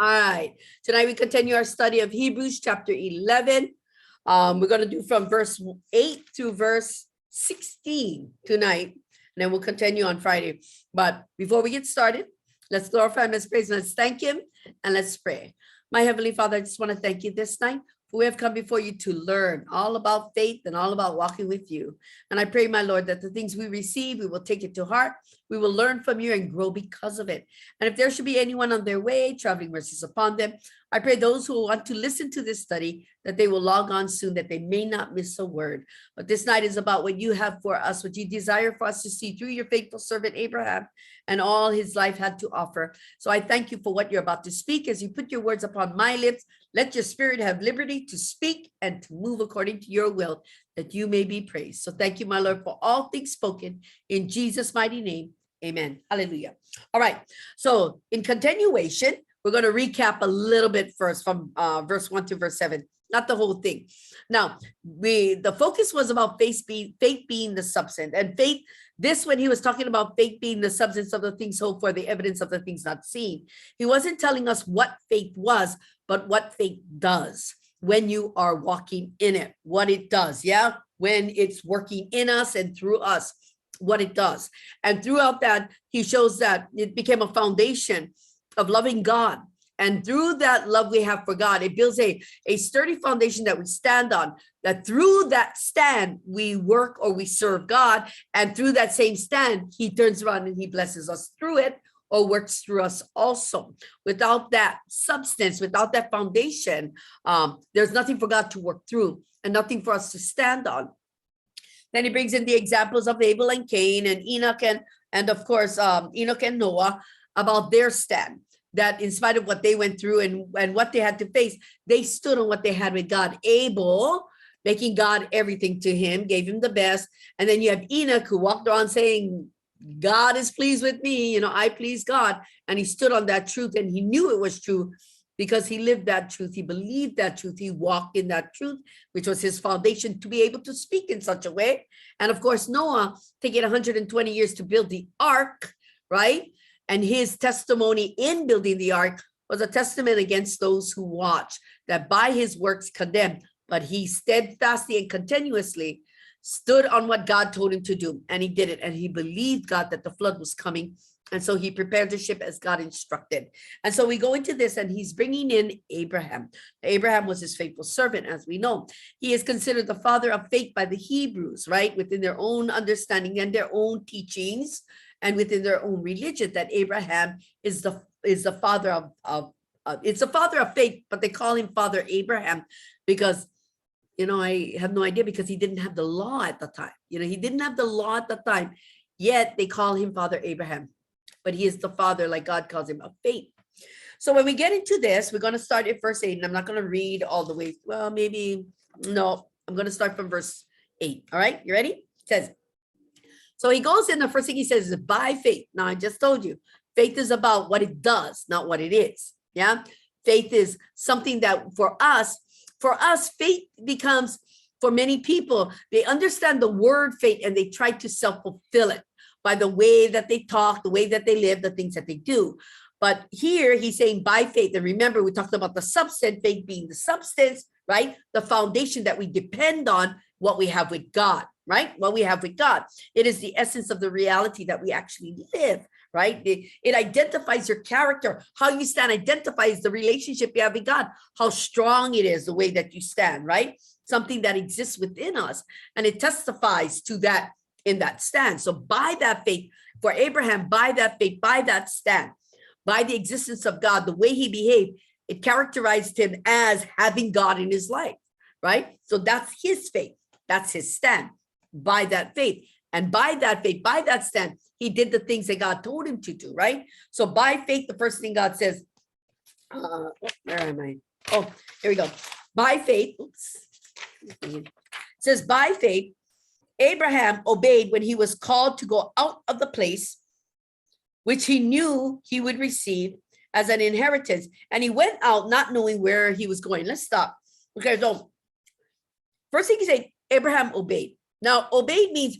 All right. Tonight we continue our study of Hebrews chapter 11. We're going to do from verse 8 to verse 16 tonight, and then we'll continue on Friday. But before we get started, let's glorify and let's praise and let's thank him and let's pray. My Heavenly Father, I just want to thank you this night. We have come before you to learn all about faith and all about walking with you. And I pray, my Lord, that the things we receive, we will take it to heart. We will learn from you and grow because of it. And if there should be anyone on their way, traveling mercies upon them, I pray those who want to listen to this study, that they will log on soon, that they may not miss a word. But this night is about what you have for us, what you desire for us to see through your faithful servant Abraham and all his life had to offer. So I thank you for what you're about to speak. As you put your words upon my lips, let your spirit have liberty to speak and to move according to your will, that you may be praised. So thank you, my Lord, for all things spoken in Jesus' mighty name. Amen. Hallelujah. All right. So in continuation, we're going to recap a little bit first from verse 1 to verse 7, not the whole thing. Now, the focus was about faith being the substance, and faith, this when he was talking about faith being the substance of the things hoped for, the evidence of the things not seen. He wasn't telling us what faith was, but what faith does when you are walking in it, what it does. Yeah. When it's working in us and through us, what it does. And throughout that, he shows that it became a foundation of loving God. And through that love we have for God, it builds a sturdy foundation that we stand on, that through that stand, we work or we serve God. And through that same stand, he turns around and he blesses us through it or works through us also. Without that substance, without that foundation, there's nothing for God to work through and nothing for us to stand on. Then he brings in the examples of Abel and Cain and Enoch and of course, Enoch and Noah, about their stand, that in spite of what they went through and what they had to face, they stood on what they had with God. Abel, making God everything to him, gave him the best. And then you have Enoch, who walked around saying, God is pleased with me, I please God. And he stood on that truth, and he knew it was true because he lived that truth. He believed that truth. He walked in that truth, which was his foundation to be able to speak in such a way. And of course, Noah, taking 120 years to build the ark, right? And his testimony in building the ark was a testament against those who watch, that by his works condemned, but he steadfastly and continuously stood on what God told him to do. And he did it. And he believed God that the flood was coming. And so he prepared the ship as God instructed. And so we go into this, and he's bringing in Abraham. Abraham was his faithful servant, as we know. He is considered the father of faith by the Hebrews, right? Within their own understanding and their own teachings, and within their own religion, that Abraham is the father of it's the father of faith, but they call him Father Abraham because, I have no idea, because he didn't have the law at the time. He didn't have the law at the time, yet they call him Father Abraham, but he is the father, like God calls him, of faith. So when we get into this, we're going to start at verse 8, and I'm not going to read all the way. Well, maybe, no, I'm going to start from verse 8. All right, you ready? It says, so he goes in, the first thing he says is by faith. Now, I just told you, faith is about what it does, not what it is. Yeah. Faith is something that for us, faith becomes, for many people, they understand the word faith and they try to self-fulfill it by the way that they talk, the way that they live, the things that they do. But here he's saying by faith. And remember, we talked about the substance, faith being the substance, right? The foundation that we depend on, what we have with God. Right? What we have with God. It is the essence of the reality that we actually live, right? It identifies your character. How you stand identifies the relationship you have with God, how strong it is, the way that you stand, right? Something that exists within us. And it testifies to that in that stand. So by that faith, for Abraham, by that faith, by that stand, by the existence of God, the way he behaved, it characterized him as having God in his life, right? So that's his faith. That's his stand. By that faith, and by that faith, by that stand, he did the things that God told him to do, right? So by faith, the first thing God says, where am I? Oh, here we go. By faith, it says by faith, Abraham obeyed when he was called to go out of the place which he knew he would receive as an inheritance. And he went out not knowing where he was going. Let's stop. Okay, so first thing he said, Abraham obeyed. Now, obeyed means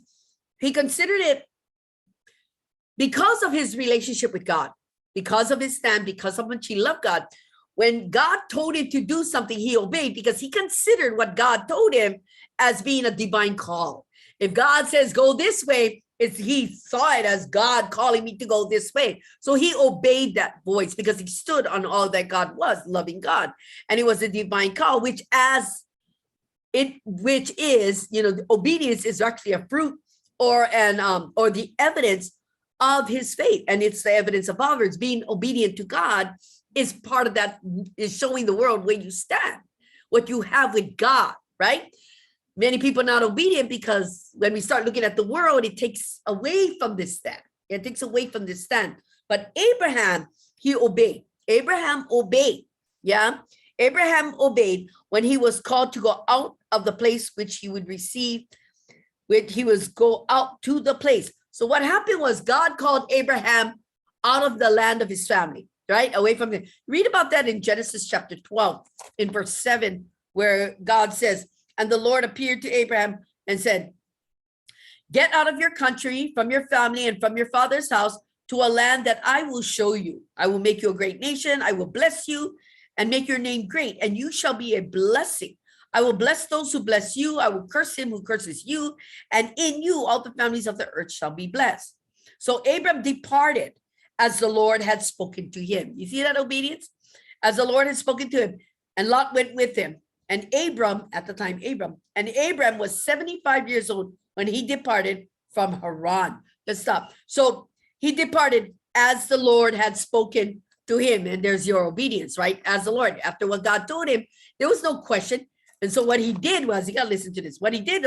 he considered it because of his relationship with God, because of his stand, because of which he loved God. when God told him to do something, he obeyed because he considered what God told him as being a divine call. If God says, go this way, he saw it as God calling me to go this way. So he obeyed that voice because he stood on all that God was, loving God. And it was a divine call, which is, obedience is actually a fruit or the evidence of his faith. And it's the evidence of others. Being obedient to God is part of that, is showing the world where you stand, what you have with God, right? Many people are not obedient because when we start looking at the world, it takes away from this stand. It takes away from this stand. But Abraham, he obeyed. Abraham obeyed. Yeah. Abraham obeyed when he was called to go out of the place which he would receive, which he was go out to the place. So what happened was God called Abraham out of the land of his family, right? Away from him. Read about that in Genesis chapter 12, in verse 7, where God says, and the Lord appeared to Abraham and said, get out of your country, from your family, and from your father's house to a land that I will show you. I will make you a great nation. I will bless you and make your name great, and you shall be a blessing. I will bless those who bless you. I will curse him who curses you. And in you, all the families of the earth shall be blessed. So Abram departed as the Lord had spoken to him. You see that obedience? As the Lord had spoken to him. And Lot went with him. And Abram was 75 years old when he departed from Haran. Let's stop. So he departed as the Lord had spoken to him. And there's your obedience, right? As the Lord, after what God told him, there was no question. And so what he did was, you got to listen to this. What he did,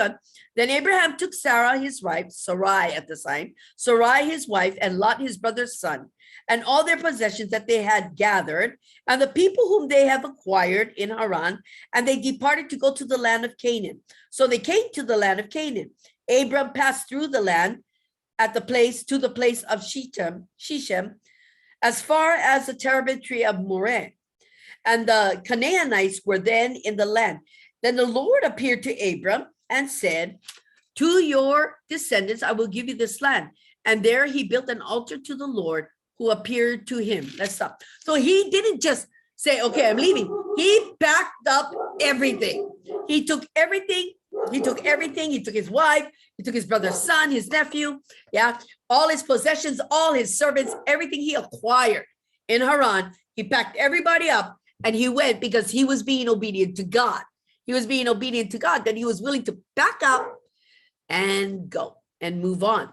then Abraham took Sarah, his wife, Sarai at the time, Sarai, his wife, and Lot, his brother's son, and all their possessions that they had gathered, and the people whom they have acquired in Haran, and they departed to go to the land of Canaan. So they came to the land of Canaan. Abram passed through the land to the place of Shechem, as far as the terebinth tree of Moreh. And the Canaanites were then in the land. Then the Lord appeared to Abram and said, to your descendants, I will give you this land. And there he built an altar to the Lord who appeared to him. Let's stop. So he didn't just say, okay, I'm leaving. He packed up everything. He took everything. He took his wife. He took his brother's son, his nephew. Yeah. All his possessions, all his servants, everything he acquired in Haran. He packed everybody up and he went because he was being obedient to God. He was being obedient to God, that he was willing to back up and go and move on.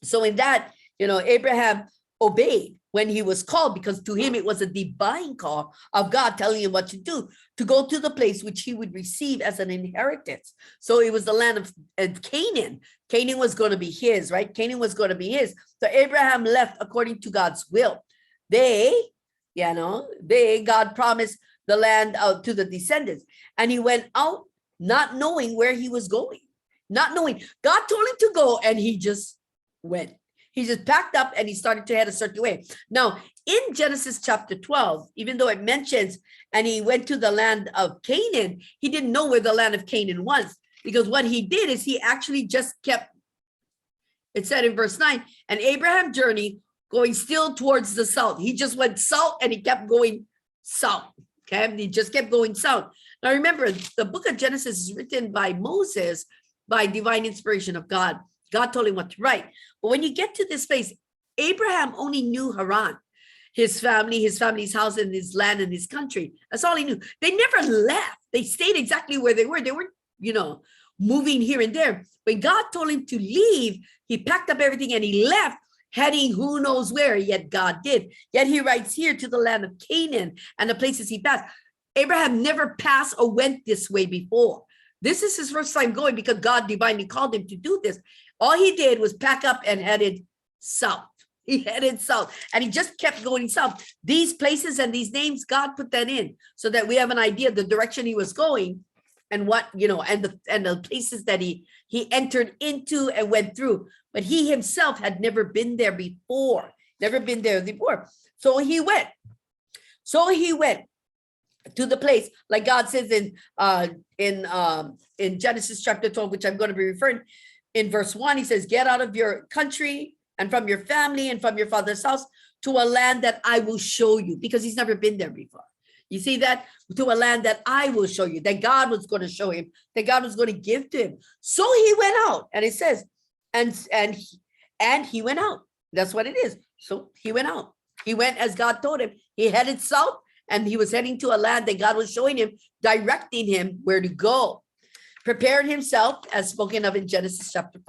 So in that, Abraham obeyed when he was called, because to him it was a divine call of God telling him what to do, to go to the place which he would receive as an inheritance. So it was the land of Canaan. Canaan was going to be his, right? Canaan was going to be his. So Abraham left according to God's will. God promised the land out to the descendants. And he went out not knowing where he was going, not knowing. God told him to go and he just went. He just packed up and he started to head a certain way. Now, in Genesis chapter 12, even though it mentions, and he went to the land of Canaan, he didn't know where the land of Canaan was, because what he did is he actually just kept, it said in verse 9, and Abraham journeyed going still towards the south. He just went south and he kept going south. Okay, and he just kept going south. Now remember, the book of Genesis is written by Moses by divine inspiration of God. God told him what to write. But when you get to this place, Abraham only knew Haran, his family, his family's house, and his land and his country. That's all he knew. They never left. They stayed exactly where they were. They weren't, moving here and there. When God told him to leave, he packed up everything and he left, heading who knows where, yet God did. Yet he writes here to the land of Canaan and the places he passed. Abraham never passed or went this way before. This is his first time going because God divinely called him to do this. All he did was pack up and headed south. He headed south and he just kept going south. These places and these names, God put that in so that we have an idea of the direction he was going and what, and the places that he entered into and went through. But he himself had never been there before, So he went to the place, like God says in Genesis chapter 12, which I'm going to be referring in verse 1, he says, get out of your country and from your family and from your father's house to a land that I will show you, because he's never been there before. You see that? To a land that I will show you, that God was going to show him, that God was going to give to him. So he went out, and it says, and he went out. That's what it is. So he went out. He went as God told him. He headed south, and he was heading to a land that God was showing him, directing him where to go. Prepared himself, as spoken of in Genesis chapter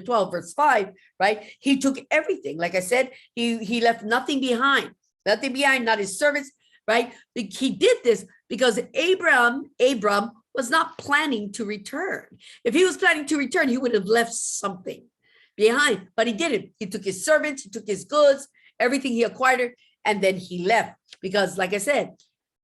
12, verse 5, right? He took everything. Like I said, he left nothing behind, not his servants, right? He did this because Abram was not planning to return. If he was planning to return, he would have left something behind, but he didn't. He took his servants, he took his goods, everything he acquired, and then he left because, like I said,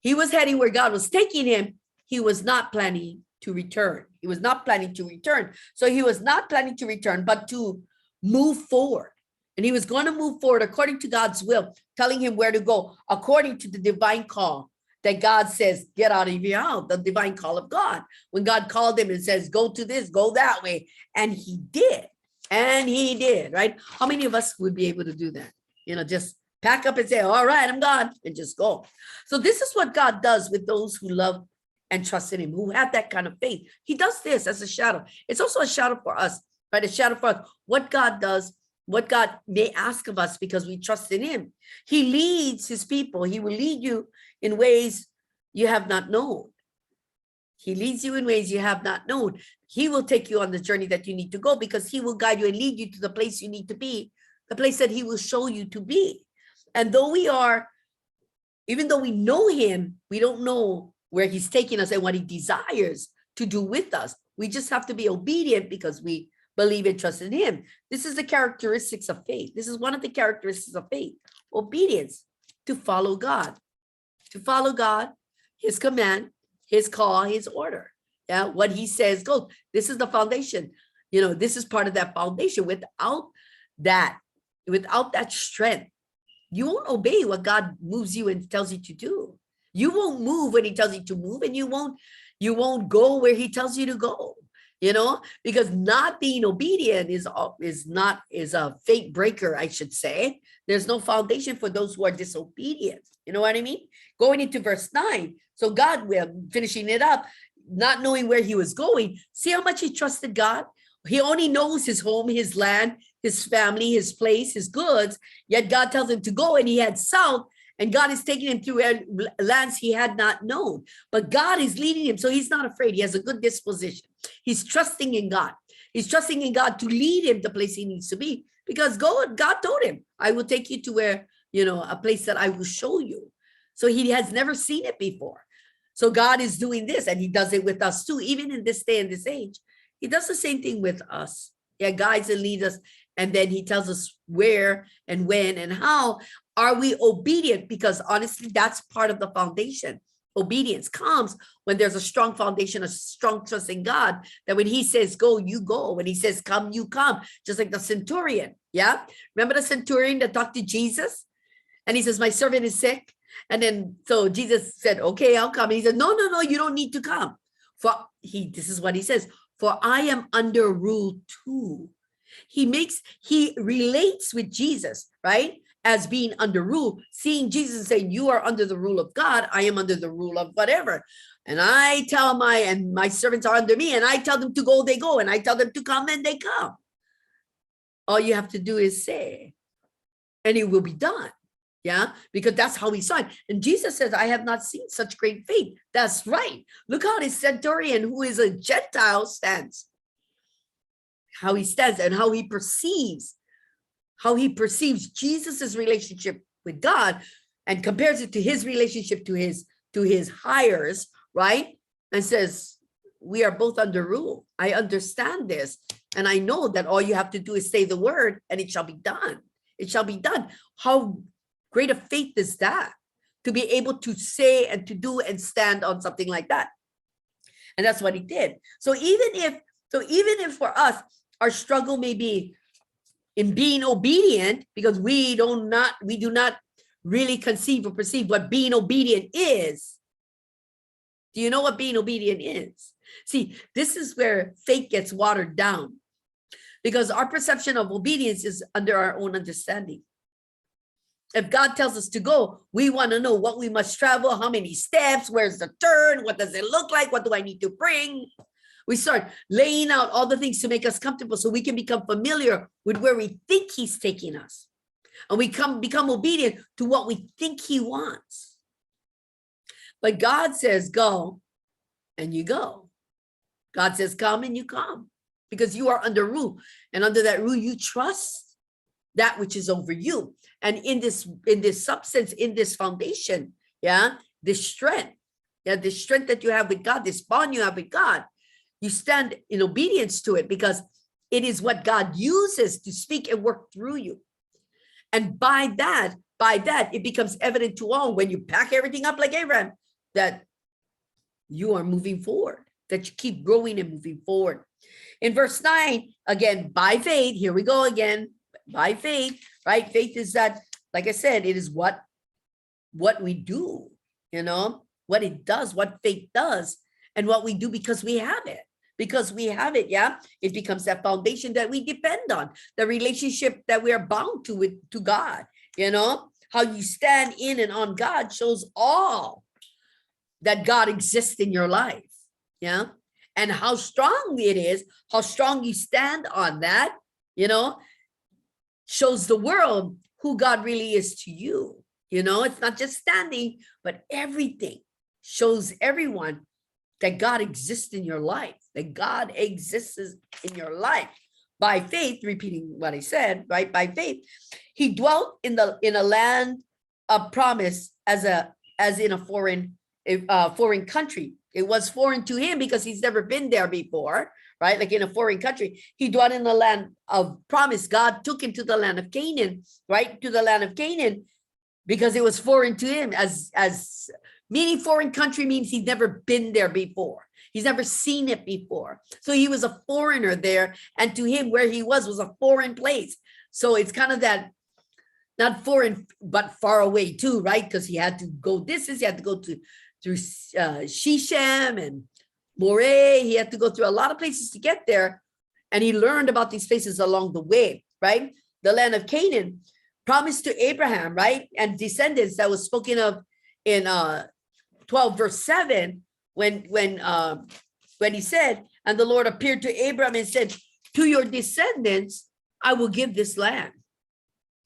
he was heading where God was taking him. He was not planning to return. He was not planning to return. So he was not planning to return, but to move forward. And he was going to move forward according to God's will, telling him where to go, according to the divine call that God says, get out of your house, the divine call of God. When God called him and says, go to this, go that way. And he did. And he did, right? How many of us would be able to do that? Just pack up and say, all right, I'm gone, and just go. So this is what God does with those who love and trust in him, who have that kind of faith. He does this as a shadow. It's also a shadow for us, right? A shadow for us. What God does, what God may ask of us because we trust in him. He leads his people. He will lead you in ways you have not known. He leads you in ways you have not known. He will take you on the journey that you need to go because he will guide you and lead you to the place you need to be, the place that he will show you to be. And even though we know him, we don't know where he's taking us and what he desires to do with us. We just have to be obedient because we believe and trust in him. This is the characteristics of faith. This is one of the characteristics of faith. Obedience, to follow God, his command, his call, his order. Yeah, what he says goes. This is the foundation. This is part of that foundation. Without that strength, you won't obey what God moves you and tells you to do. You won't move when he tells you to move, and you won't go where he tells you to go, because not being obedient is a fate breaker, I should say. There's no foundation for those who are disobedient. You know what I mean? Going into verse 9. So God, finishing it up, not knowing where he was going. See how much he trusted God? He only knows his home, his land, his family, his place, his goods. Yet God tells him to go, and he had south. And God is taking him through lands he had not known. But God is leading him, so he's not afraid. He has a good disposition. He's trusting in God. He's trusting in God to lead him to the place he needs to be. Because God told him, I will take you to where, a place that I will show you. So he has never seen it before. So God is doing this, and he does it with us too. Even in this day and this age, he does the same thing with us. Yeah, guides and leads us. And then he tells us where and when and how. Are we obedient? Because honestly, that's part of the foundation. Obedience comes when there's a strong foundation, a strong trust in God, that when he says go, you go. When he says come, you come. Just like the centurion. Yeah. Remember the centurion that talked to Jesus? And he says, my servant is sick. And then, so Jesus said, okay, I'll come. And he said, no, you don't need to come. This is what he says, for I am under rule too. He relates with Jesus, right? As being under rule, seeing Jesus saying, you are under the rule of God. I am under the rule of whatever. And I tell my servants are under me, and I tell them to go, they go. And I tell them to come, and they come. All you have to do is say, and it will be done. Yeah, because that's how he saw it. And Jesus says, I have not seen such great faith. That's right. Look how this centurion, who is a Gentile, stands. How he stands and how he perceives Jesus's relationship with God, and compares it to his relationship to his hires, right? And says, we are both under rule. I understand this. And I know that all you have to do is say the word, and it shall be done. It shall be done. How great a faith is that, to be able to say and to do and stand on something like that. And that's what he did. So even if for us, our struggle may be in being obedient, because we do not really conceive or perceive what being obedient is. Do you know what being obedient is? See, this is where faith gets watered down, because our perception of obedience is under our own understanding. If God tells us to go, we want to know what we must travel, how many steps, where's the turn, what does it look like, what do I need to bring? We start laying out all the things to make us comfortable so we can become familiar with where we think he's taking us. And we become obedient to what we think he wants. But God says, go, and you go. God says, come, and you come. Because you are under rule. And under that rule, you trust that which is over you. And in this substance, in this foundation, this strength, this strength that you have with God, this bond you have with God, you stand in obedience to it because it is what God uses to speak and work through you. And by that, it becomes evident to all when you pack everything up like Abraham, that you are moving forward, that you keep growing and moving forward. In verse 9, again, by faith, here we go again, by faith, right? Faith is that, like I said, it is what we do, what it does, what faith does, and what we do because we have it. Because we have it, it becomes that foundation that we depend on, the relationship that we are bound to God. How you stand in and on God shows all that God exists in your life, and how strong it is, how strong you stand on that, shows the world who God really is to you. It's not just standing, but everything shows everyone that God exists in your life, that God exists in your life. By faith, repeating what I said, right? By faith, he dwelt in a land of promise as in a foreign country. It was foreign to him because he's never been there before, right? Like in a foreign country. He dwelt in the land of promise. God took him to the land of Canaan, right? To the land of Canaan, because it was foreign to him. As meaning foreign country means he's never been there before. He's never seen it before. So he was a foreigner there. And to him, where he was a foreign place. So it's kind of that, not foreign, but far away too, right? Because he had to go distance. He had to go through Shechem and Moreh. He had to go through a lot of places to get there. And he learned about these places along the way, right? The land of Canaan promised to Abraham, right? And descendants that was spoken of in 12 verse 7, when he said, and the Lord appeared to Abraham and said, to your descendants, I will give this land.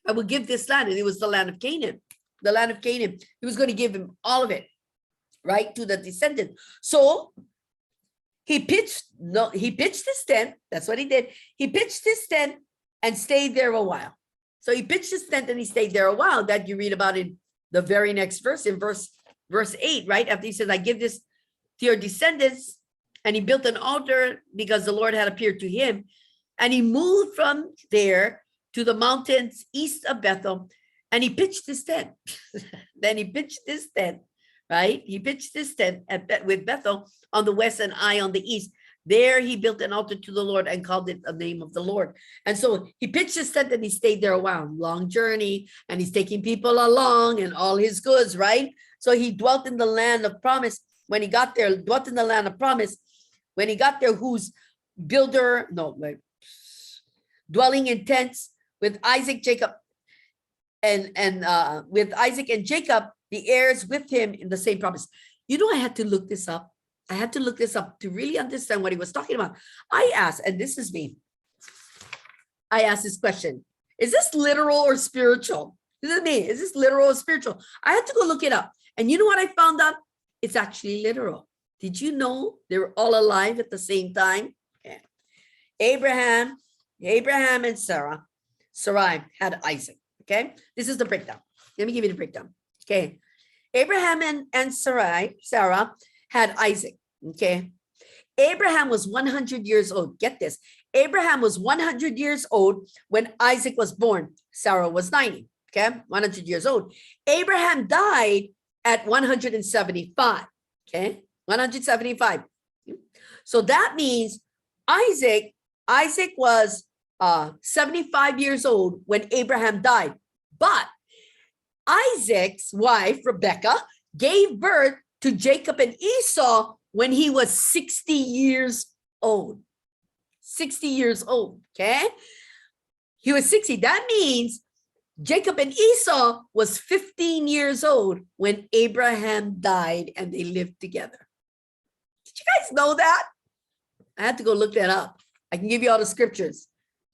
I will give this land. And it was the land of Canaan. The land of Canaan. He was going to give him all of it, right? To the descendants. So he pitched his tent. That's what he did. He pitched his tent and stayed there a while. So he pitched his tent and he stayed there a while. That you read about in the very next verse, in verse 8, right? After he says, I give this to your descendants. And he built an altar because the Lord had appeared to him. And he moved from there to the mountains east of Bethel. And he pitched his tent. Then he pitched his tent, right? He pitched his tent with Bethel on the west and Ai on the east. There he built an altar to the Lord and called it the name of the Lord. And so he pitched his tent and he stayed there a while. Long journey. And he's taking people along and all his goods, right? So he dwelt in the land of promise. When he got there, dwelt in the land of promise. When he got there, dwelling in tents with Isaac, Jacob, and with Isaac and Jacob, the heirs with him in the same promise. I had to look this up. I had to look this up to really understand what he was talking about. I asked, and this is me. I asked this question. Is this literal or spiritual? This is me. Is this literal or spiritual? I had to go look it up. And you know what I found out? It's actually literal. Did you know they were all alive at the same time? Okay. Abraham and Sarai had Isaac. Okay. This is the breakdown. Let me give you the breakdown. Okay. Abraham and Sarah had Isaac. Okay. Abraham was 100 years old. Get this. Abraham was 100 years old when Isaac was born. Sarah was 90. Okay. 100 years old. Abraham died at 175. Okay. 175. So that means Isaac was 75 years old when Abraham died. But Isaac's wife, Rebecca, gave birth to Jacob and Esau when he was 60 years old. 60 years old, okay? He was 60. That means Jacob and Esau was 15 years old when Abraham died and they lived together. Did you guys know that? I had to go look that up. I can give you all the scriptures.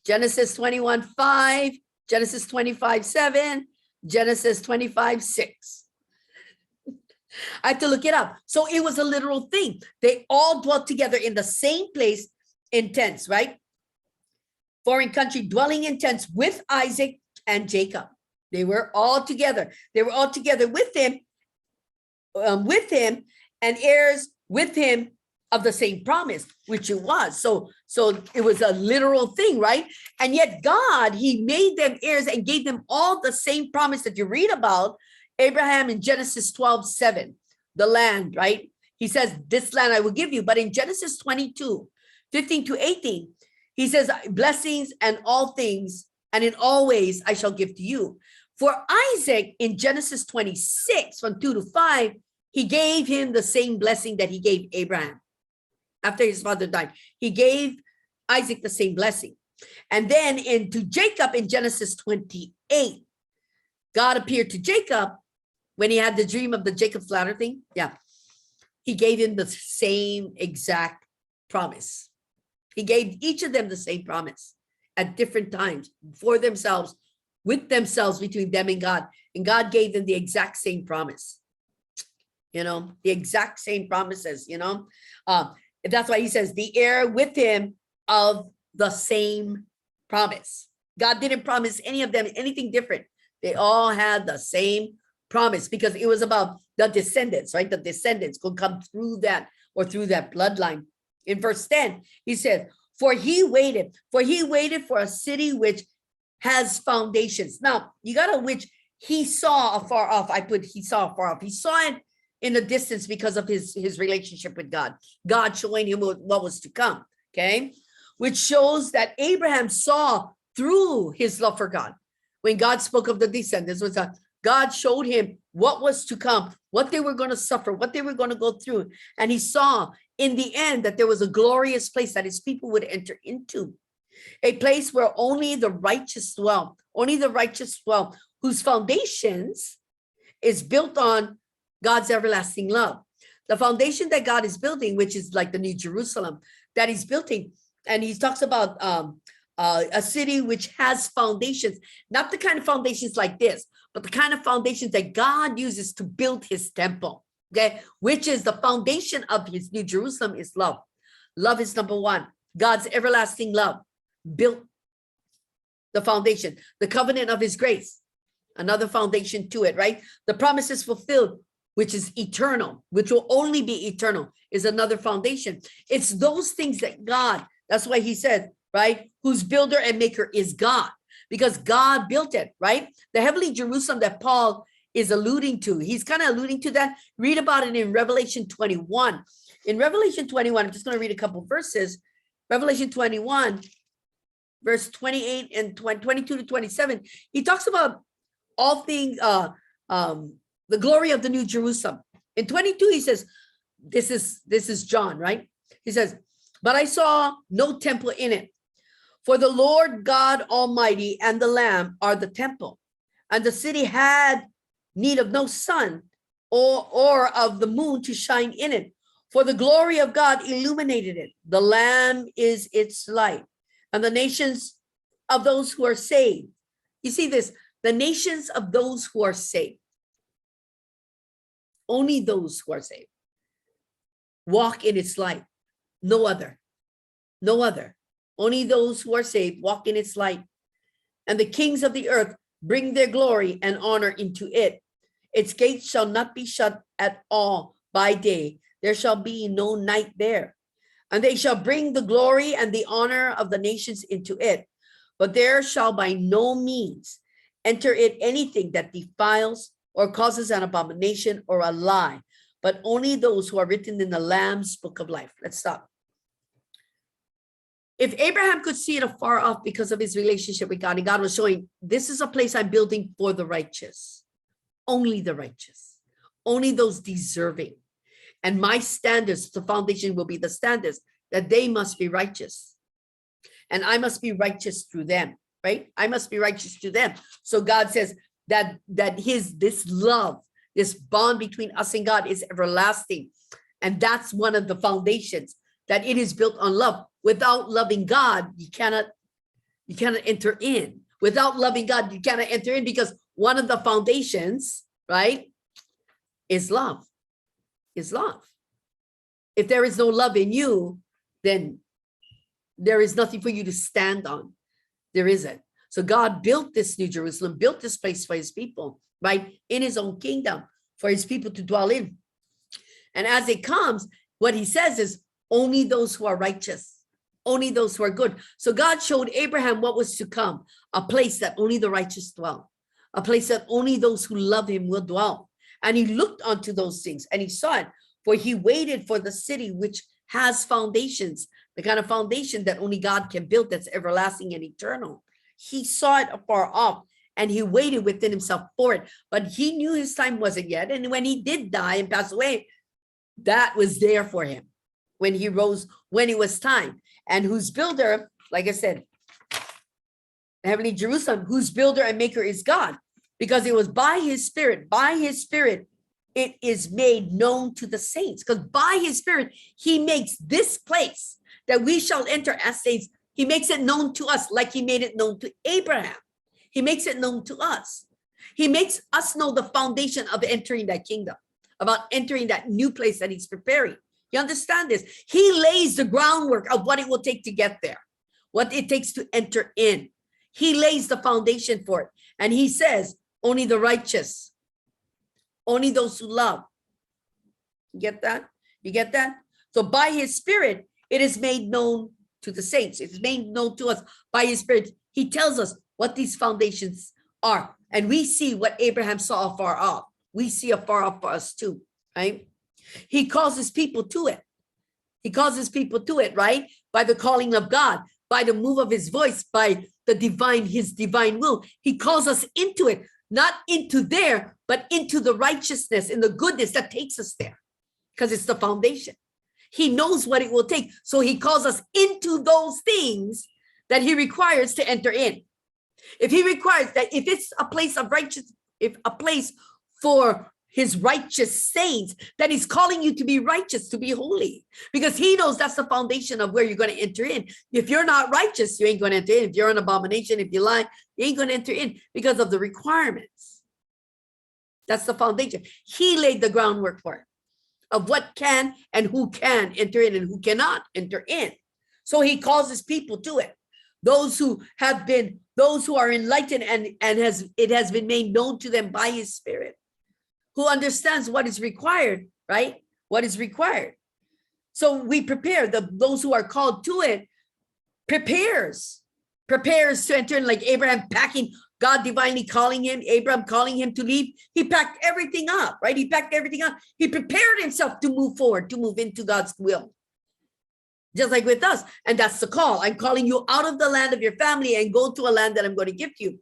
Genesis 21:5, Genesis 25:7, Genesis 25:6. I had to look it up. So it was a literal thing. They all dwelt together in the same place in tents, right? Foreign country, dwelling in tents with Isaac and Jacob. They were all together. They were all together with him and heirs with him of the same promise, which it was. So it was a literal thing, right? And yet God, he made them heirs and gave them all the same promise that you read about Abraham in Genesis 12:7, the land, right? He says, this land I will give you. But in Genesis 22:15-18, he says, blessings and all things, and in all ways I shall give to you. For Isaac in Genesis 26, from 2-5, he gave him the same blessing that he gave Abraham. After his father died, he gave Isaac the same blessing. And then into Jacob in Genesis 28, God appeared to Jacob when he had the dream of the Jacob's ladder thing. Yeah. He gave him the same exact promise. He gave each of them the same promise at different times for themselves, with themselves, between them and God. And God gave them the exact same promise. You know, the exact same promises, you know. That's why he says the heir with him of the same promise. God didn't promise any of them anything different. They all had the same promise because it was about the descendants, right? The descendants could come through that or through that bloodline. In verse 10, he says, for he waited for a city which has foundations. Now, you got to which he saw afar off. He saw afar off. He saw it in the distance because of his relationship with God. God showing him what was to come, okay? Which shows that Abraham saw through his love for God. When God spoke of the descendants, God showed him what was to come, what they were going to suffer, what they were going to go through. And he saw in the end that there was a glorious place that his people would enter into. A place where only the righteous dwell, whose foundations is built on God's everlasting love. The foundation that God is building, which is like the New Jerusalem that he's building. And he talks about a city which has foundations, not the kind of foundations like this, but the kind of foundations that God uses to build his temple, okay? Which is the foundation of his New Jerusalem is love. Love is number one. God's everlasting love built the foundation, the covenant of his grace, another foundation to it, right? The promises fulfilled, which is eternal, which will only be eternal, is another foundation. It's those things that God, that's why he said, right? Whose builder and maker is God, because God built it, right? The heavenly Jerusalem that Paul is alluding to, he's kind of alluding to that. Read about it in Revelation 21. In Revelation 21, I'm just going to read a couple verses. Revelation 21, verse 28 and 22-27, he talks about all things, the glory of the New Jerusalem. In 22, he says, this is John, right? He says, but I saw no temple in it, for the Lord God Almighty and the Lamb are the temple, and the city had need of no sun or of the moon to shine in it, for the glory of God illuminated it. The Lamb is its light, and the nations of those who are saved. You see this, the nations of those who are saved. Only those who are saved walk in its light. No other. Only those who are saved walk in its light. And the kings of the earth bring their glory and honor into it. Its gates shall not be shut at all by day. There shall be no night there. And they shall bring the glory and the honor of the nations into it. But there shall by no means enter it anything that defiles or causes an abomination or a lie, but only those who are written in the Lamb's book of life. Let's stop. If Abraham could see it afar off because of his relationship with God, and God was showing, this is a place I'm building for the righteous, only the righteous, only those deserving. And my standards, the foundation will be the standards that they must be righteous. And I must be righteous through them. right? I must be righteous to them. So God says that this love, this bond between us and God is everlasting. And that's one of the foundations, that it is built on love. Without loving God, you cannot enter in. Without loving God, you cannot enter in, because one of the foundations, right, is love. Is love. If there is no love in you, then there is nothing for you to stand on. There isn't. So God built this New Jerusalem, built this place for his people, right, in his own kingdom, for his people to dwell in. And as it comes, what he says is only those who are righteous, only those who are good. So God showed Abraham what was to come, a place that only the righteous dwell, a place that only those who love him will dwell. And he looked onto those things and he saw it, for he waited for the city which has foundations, the kind of foundation that only God can build, that's everlasting and eternal. He saw it afar off and he waited within himself for it, but he knew his time wasn't yet. And when he did die and pass away, that was there for him when he rose, when it was time. And whose builder, like I said, heavenly Jerusalem, whose builder and maker is God, because it was by his spirit, it is made known to the saints, because by his spirit, he makes this place that we shall enter as saints. He makes it known to us like he made it known to Abraham. He makes it known to us. He makes us know the foundation of entering that kingdom, about entering that new place that he's preparing. You understand this? He lays the groundwork of what it will take to get there, what it takes to enter in. He lays the foundation for it. And he says, only the righteous, only those who love. You get that? You get that? So by his spirit, it is made known to the saints. It's made known to us by his spirit. He tells us what these foundations are. And we see what Abraham saw afar off. We see afar off for us too, right? He causes people to it. He causes people to it, right? By the calling of God, by the move of his voice, by the divine, his divine will. He calls us into it, not into there, but into the righteousness and the goodness that takes us there, because it's the foundation. He knows what it will take. So he calls us into those things that he requires to enter in. If he requires that, if it's a place of righteous, if a place for his righteous saints, that he's calling you to be righteous, to be holy, because he knows that's the foundation of where you're going to enter in. If you're not righteous, you ain't going to enter in. If you're an abomination, if you lie, you ain't going to enter in, because of the requirements. That's the foundation. He laid the groundwork for it, of what can and who can enter in and who cannot enter in. So he causes people to it. Those who are enlightened and it has been made known to them by his spirit, who understands what is required, right? What is required. So we prepare, those who are called to it, prepares to enter in, like Abraham packing, God divinely calling him, Abraham calling him to leave. He packed everything up, right? He packed everything up. He prepared himself to move forward, to move into God's will. Just like with us. And that's the call. I'm calling you out of the land of your family and go to a land that I'm going to give to you.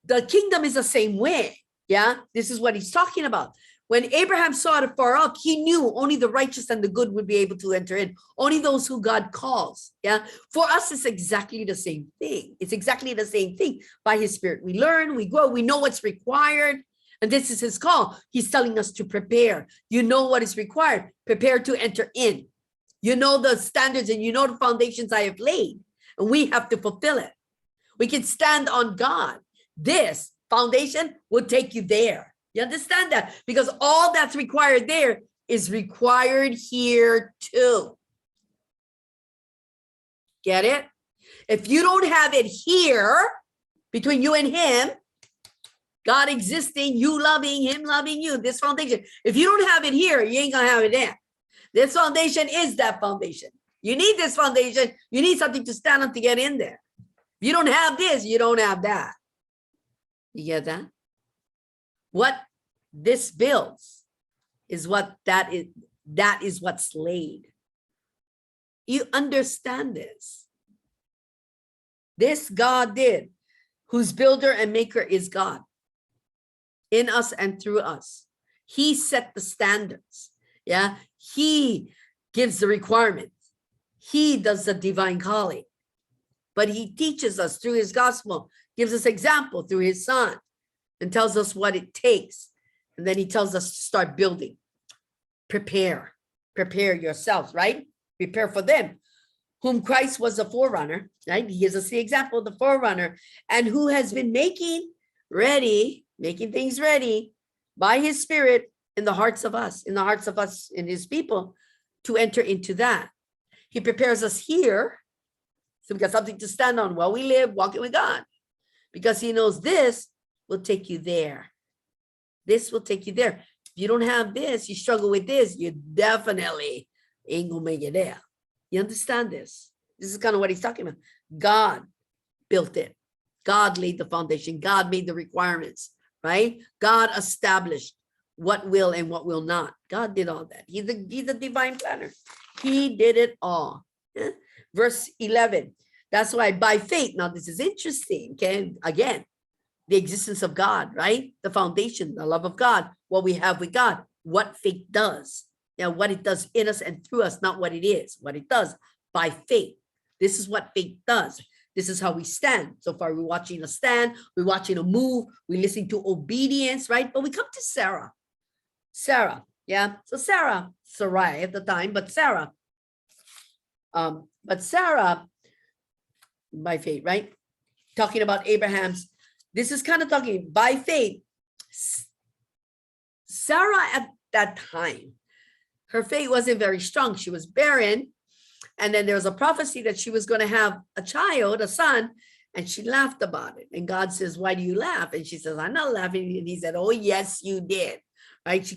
The kingdom is the same way. Yeah, this is what he's talking about. When Abraham saw it afar off, he knew only the righteous and the good would be able to enter in. Only those who God calls. Yeah, for us, it's exactly the same thing. It's exactly the same thing. By his spirit, we learn, we grow, we know what's required. And this is his call. He's telling us to prepare. You know what is required. Prepare to enter in. You know the standards and you know the foundations I have laid. And we have to fulfill it. We can stand on God. This foundation will take you there. You understand that? Because all that's required there is required here too. Get it? If you don't have it here, between you and him, God existing, you loving, him loving you, this foundation, if you don't have it here, you ain't gonna have it there. This foundation is that foundation. You need this foundation. You need something to stand on to get in there. If you don't have this, you don't have that. You get that? What this builds is what that is what's laid. You understand this. This God did, whose builder and maker is God, in us and through us. He set the standards. Yeah, he gives the requirements. He does the divine calling. but he teaches us through his gospel, gives us example through his son, and tells us what it takes. And then he tells us to start building. Prepare yourselves, right? Prepare for them, whom Christ was a forerunner, right? He gives us the example of the forerunner, and who has been making things ready by his Spirit in the hearts of us, in his people, to enter into that. He prepares us here, so we got something to stand on while we live, walking with God, because he knows this will take you there. This will take you there. If you don't have this, you struggle with this, you definitely ain't gonna make it there. You understand this? This is kind of what he's talking about. God built it. God laid the foundation. God made the requirements, right? God established what will and what will not. God did all that. He's a divine planner. He did it all. Yeah? Verse 11. That's why by faith, now this is interesting, okay? Again, the existence of God, right? The foundation, the love of God, what we have with God, what faith does. What it does in us and through us, not what it is, what it does by faith. This is what faith does. This is how we stand. So far, we're watching a stand, we're watching a move, we're listening to obedience, right? But we come to Sarah. Yeah. So Sarai at the time, but Sarah by faith, right? Talking about Abraham's, this is kind of talking by faith. Sarah at that time, her faith wasn't very strong. She was barren. And then there was a prophecy that she was going to have a child, a son, and she laughed about it. And God says, why do you laugh? And she says, I'm not laughing. And he said, oh, yes, you did. Right? He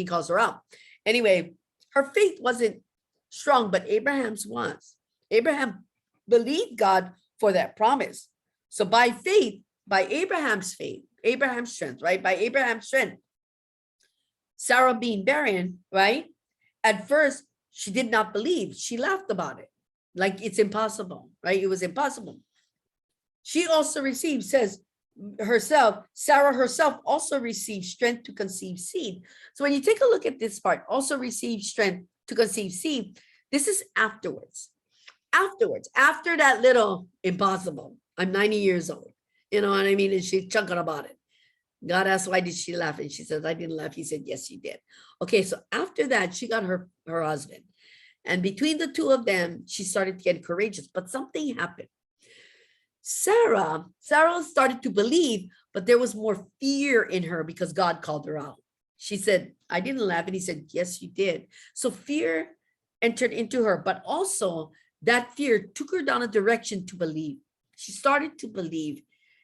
calls her out. Anyway, her faith wasn't strong, but Abraham's was. Abraham believed God for that promise. So by faith, by Abraham's strength, right? By Abraham's strength, Sarah being barren, right? At first, she did not believe. She laughed about it. Like it's impossible, right? It was impossible. She also received, says herself, Sarah herself also received strength to conceive seed. So when you take a look at this part, also received strength to conceive seed, this is afterwards. After that little impossible, I'm 90 years old. You know what I mean? And she's chunking about it. God asked, why did she laugh? And she says, I didn't laugh. He said, yes, you did. Okay, so after that, she got her husband. And between the two of them, she started to get courageous. But something happened. Sarah started to believe, but there was more fear in her because God called her out. She said, I didn't laugh. And he said, yes, you did. So fear entered into her, but also that fear took her down a direction to believe. She started to believe,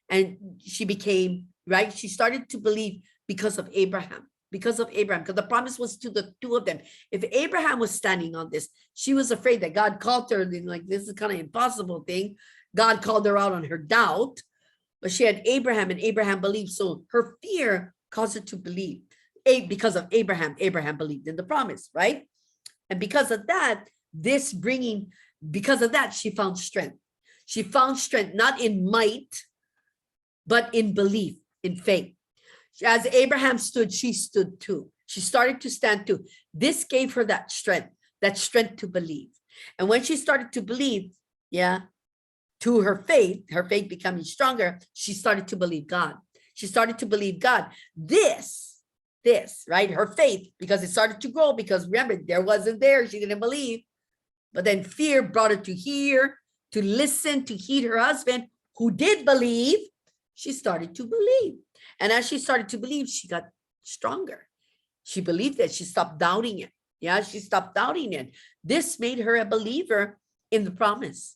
and she became, right? She started to believe because of Abraham, because the promise was to the two of them. If Abraham was standing on this, she was afraid that God called her, and like, this is kind of impossible thing. God called her out on her doubt, but she had Abraham, and Abraham believed. So her fear caused her to believe. Because of Abraham believed in the promise, right? And because of that, she found strength. She found strength, not in might, but in belief, in faith. As Abraham stood, she stood too. She started to stand too. This gave her that strength to believe. And when she started to believe, to her faith becoming stronger, she started to believe God. This, right? Her faith, because it started to grow, because remember, she didn't believe. But then fear brought her to hear, to listen, to heed her husband, who did believe. She started to believe. And as she started to believe, she got stronger. She believed it. She stopped doubting it. She stopped doubting it. This made her a believer in the promise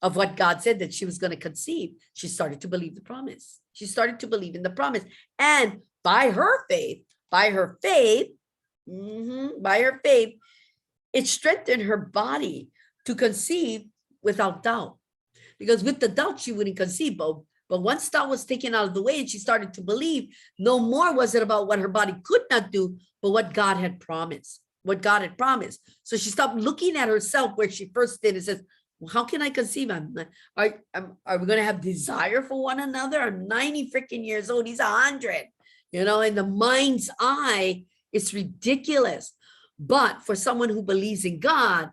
of what God said that she was going to conceive. She started to believe the promise. She started to believe in the promise. And by her faith, it strengthened her body to conceive without doubt. Because with the doubt, she wouldn't conceive. But once doubt was taken out of the way and she started to believe, no more was it about what her body could not do, but what God had promised. So she stopped looking at herself where she first did and says, well, how can I conceive? Are we going to have desire for one another? I'm 90 freaking years old. He's 100. In the mind's eye, it's ridiculous. But for someone who believes in God,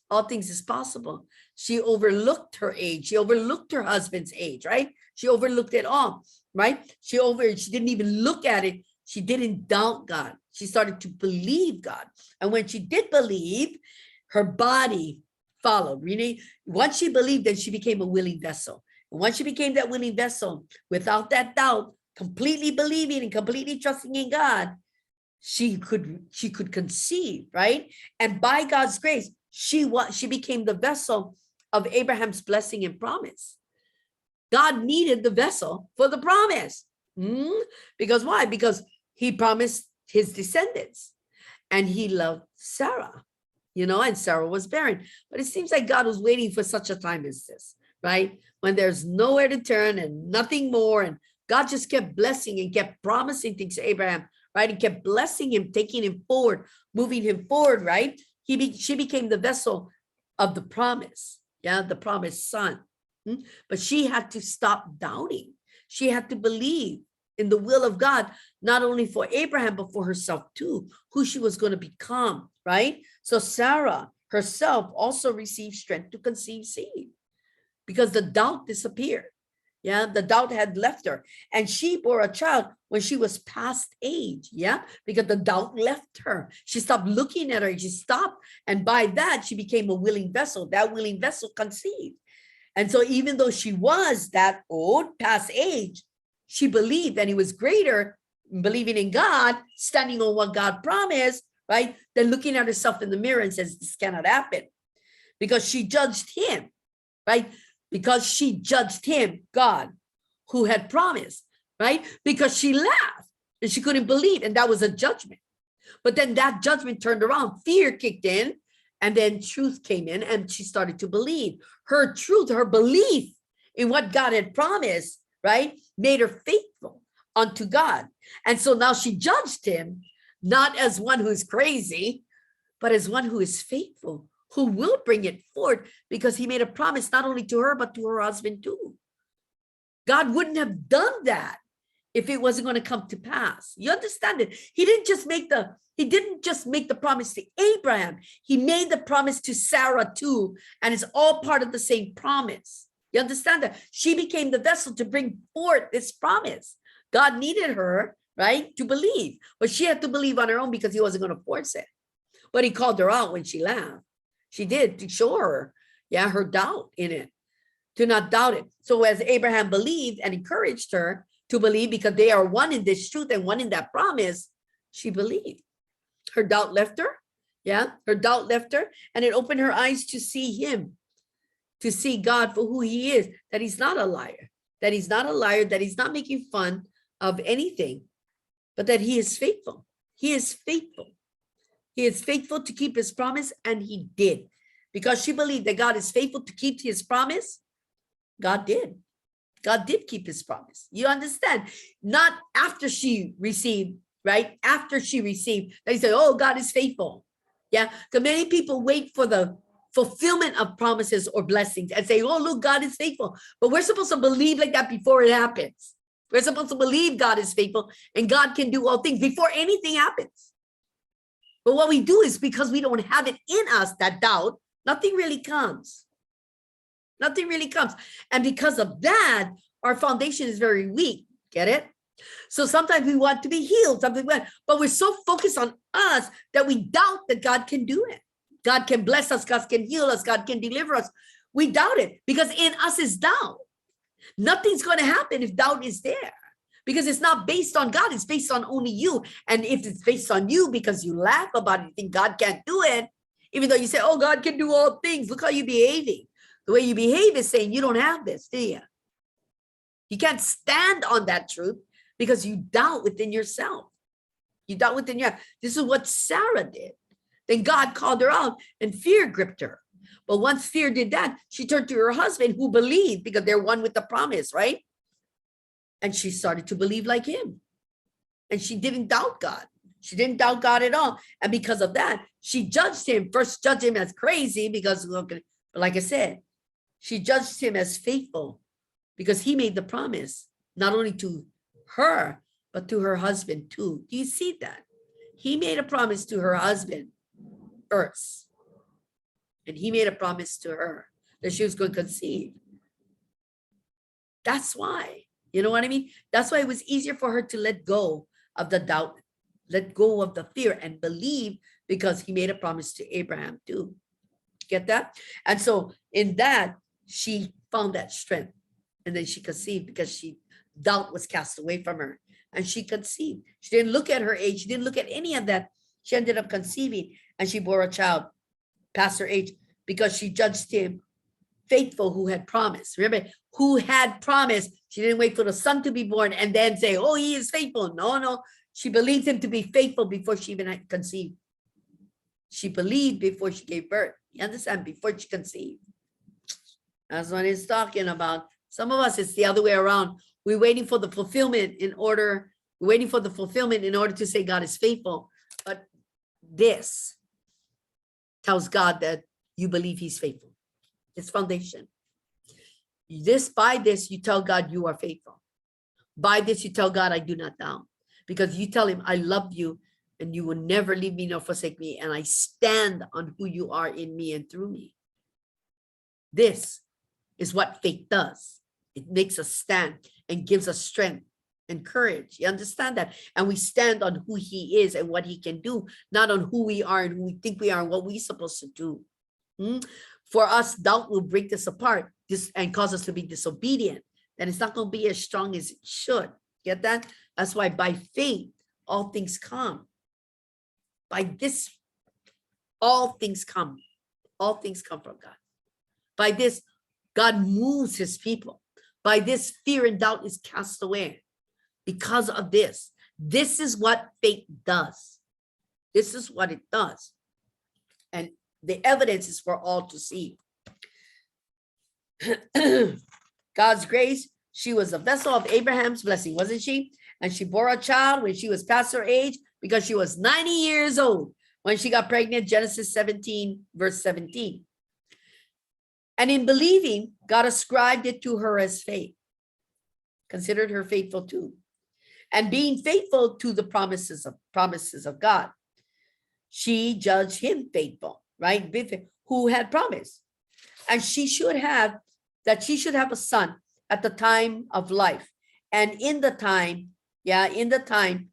all things is possible. She overlooked her age. She overlooked her husband's age, right? She overlooked it all, right? She didn't even look at it. She didn't doubt God. She started to believe God. And when she did believe, her body followed. Really, once she believed, then she became a willing vessel. And once she became that willing vessel, without that doubt, completely believing and completely trusting in God, she could conceive, right? And by God's grace, she became the vessel of Abraham's blessing and promise. God needed the vessel for the promise. Because why? Because he promised his descendants, and he loved Sarah, and Sarah was barren. But it seems like God was waiting for such a time as this, right? When there's nowhere to turn and nothing more, and God just kept blessing and kept promising things to Abraham, right? He kept blessing him, taking him forward, moving him forward, right? She became the vessel of the promise, the promised son. But she had to stop doubting. She had to believe in the will of God, not only for Abraham, but for herself too, who she was going to become, right? So Sarah herself also received strength to conceive seed because the doubt disappeared. The doubt had left her, and she bore a child when she was past age. Because the doubt left her. She stopped looking at her. She stopped. And by that, she became a willing vessel. That willing vessel conceived. And so even though she was that old, past age, she believed, and it was greater believing in God, standing on what God promised, right? Than looking at herself in the mirror and says, this cannot happen. Because she judged him, right? Because she judged him, God, who had promised, right? Because she laughed and she couldn't believe, and that was a judgment. But then that judgment turned around, fear kicked in, and then truth came in, and she started to believe. Her truth, her belief in what God had promised, right, made her faithful unto God. And so now she judged him, not as one who's crazy, but as one who is faithful, who will bring it forth, because he made a promise not only to her, but to her husband too. God wouldn't have done that if it wasn't going to come to pass. You understand it? He didn't just make the promise to Abraham. He made the promise to Sarah too, and it's all part of the same promise. You understand that? She became the vessel to bring forth this promise. God needed her, right, to believe, but she had to believe on her own because he wasn't going to force it. But he called her out when she laughed. She did, to show her, her doubt in it, to not doubt it. So as Abraham believed and encouraged her to believe, because they are one in this truth and one in that promise, she believed. Her doubt left her. Her doubt left her, and it opened her eyes to see him, to see God for who he is, that he's not a liar, that he's not making fun of anything, but that he is faithful. He is faithful. He is faithful to keep his promise, and he did. Because she believed that God is faithful to keep his promise, God did. God did keep his promise. You understand? Not after she received, right? After she received, they say, oh, God is faithful. Because many people wait for the fulfillment of promises or blessings and say, oh, look, God is faithful. But we're supposed to believe like that before it happens. We're supposed to believe God is faithful and God can do all things before anything happens. But what we do is, because we don't have it in us, that doubt, nothing really comes. Nothing really comes. And because of that, our foundation is very weak. Get it? So sometimes we want to be healed, but we're so focused on us that we doubt that God can do it. God can bless us. God can heal us. God can deliver us. We doubt it because in us is doubt. Nothing's going to happen if doubt is there, because it's not based on God. It's based on only you. And if it's based on you because you laugh about it, you think God can't do it, even though you say, oh, God can do all things. Look how you're behaving. The way you behave is saying you don't have this, do you? You can't stand on that truth because you doubt within yourself. You doubt within your. This is what Sarah did. Then God called her out and fear gripped her. But once fear did that, she turned to her husband who believed, because they're one with the promise, right? And she started to believe like him. And she didn't doubt God. She didn't doubt God at all. And because of that, she judged him. First judged him as crazy because, like I said, she judged him as faithful because he made the promise, not only to her, but to her husband too. Do you see that? He made a promise to her husband first. And he made a promise to her. that she was going to conceive. That's why, you know what I mean? That's why it was easier for her to let go of the doubt, let go of the fear, and believe, because he made a promise to Abraham too. Get that? And so in that, she found that strength. And then she conceived because doubt was cast away from her. And she conceived. She didn't look at her age. She didn't look at any of that. She ended up conceiving, and she bore a child past her age because she judged him faithful who had promised. Remember, who had promised. She didn't wait for the son to be born and then say, oh, he is faithful. No. She believed him to be faithful before she even had conceived. She believed before she gave birth. You understand? Before she conceived. That's what he's talking about. Some of us, it's the other way around. We're waiting for the fulfillment in order to say God is faithful. But this tells God that you believe he's faithful. It's foundation. By this, you tell God you are faithful. By this, you tell God, I do not doubt. Because you tell him, I love you, and you will never leave me nor forsake me. And I stand on who you are in me and through me. This is what faith does. It makes us stand and gives us strength and courage. You understand that? And we stand on who he is and what he can do, not on who we are and who we think we are and what we're supposed to do. For us, doubt will break us apart and cause us to be disobedient. Then it's not going to be as strong as it should. Get that? That's why by faith, all things come. By this, all things come. All things come from God. By this, God moves his people. By this, fear and doubt is cast away. Because of this. This is what faith does. This is what it does. And the evidence is for all to see. God's grace, she was a vessel of Abraham's blessing, wasn't she? And she bore a child when she was past her age because she was 90 years old when she got pregnant, Genesis 17, verse 17. And in believing, God ascribed it to her as faith, considered her faithful too. And being faithful to the promises of God, she judged him faithful, right? Who had promised. And she should have a son at the time of life. And in the time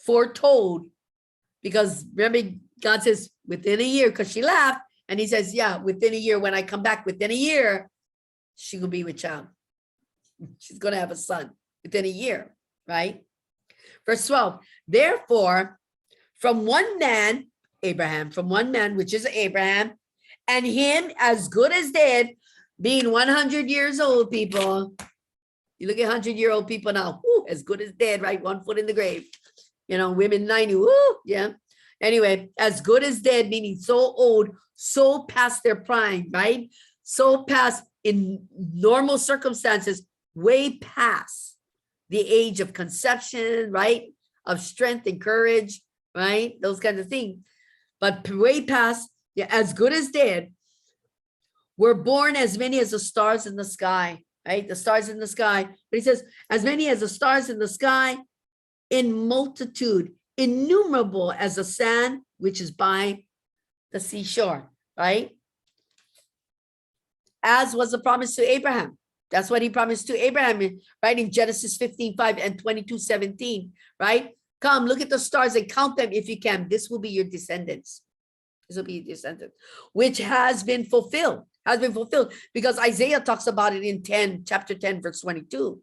foretold, because remember, God says within a year, because she laughed, and he says, yeah, within a year, when I come back within a year, she will be with child. She's going to have a son within a year, right? Verse 12, therefore, from one man, Abraham, which is Abraham, and him as good as dead, being 100 years old, people. You look at 100-year-old people now, whoo, as good as dead, right? 1 foot in the grave. You know, women 90, whoo, yeah. Anyway, as good as dead, meaning so old, so past their prime, right? So past in normal circumstances, way past the age of conception, right? Of strength and courage, right? Those kinds of things. But way past, yeah, as good as dead, were born as many as the stars in the sky, right? The stars in the sky. But he says, as many as the stars in the sky, in multitude, innumerable as the sand, which is by the seashore, right? As was the promise to Abraham. That's what he promised to Abraham, right? In Genesis 15:5 and 22:17, right? Come, look at the stars and count them if you can. This will be your descendants. This will be your descendants, which has been fulfilled. Because Isaiah talks about it in chapter 10, verse 22.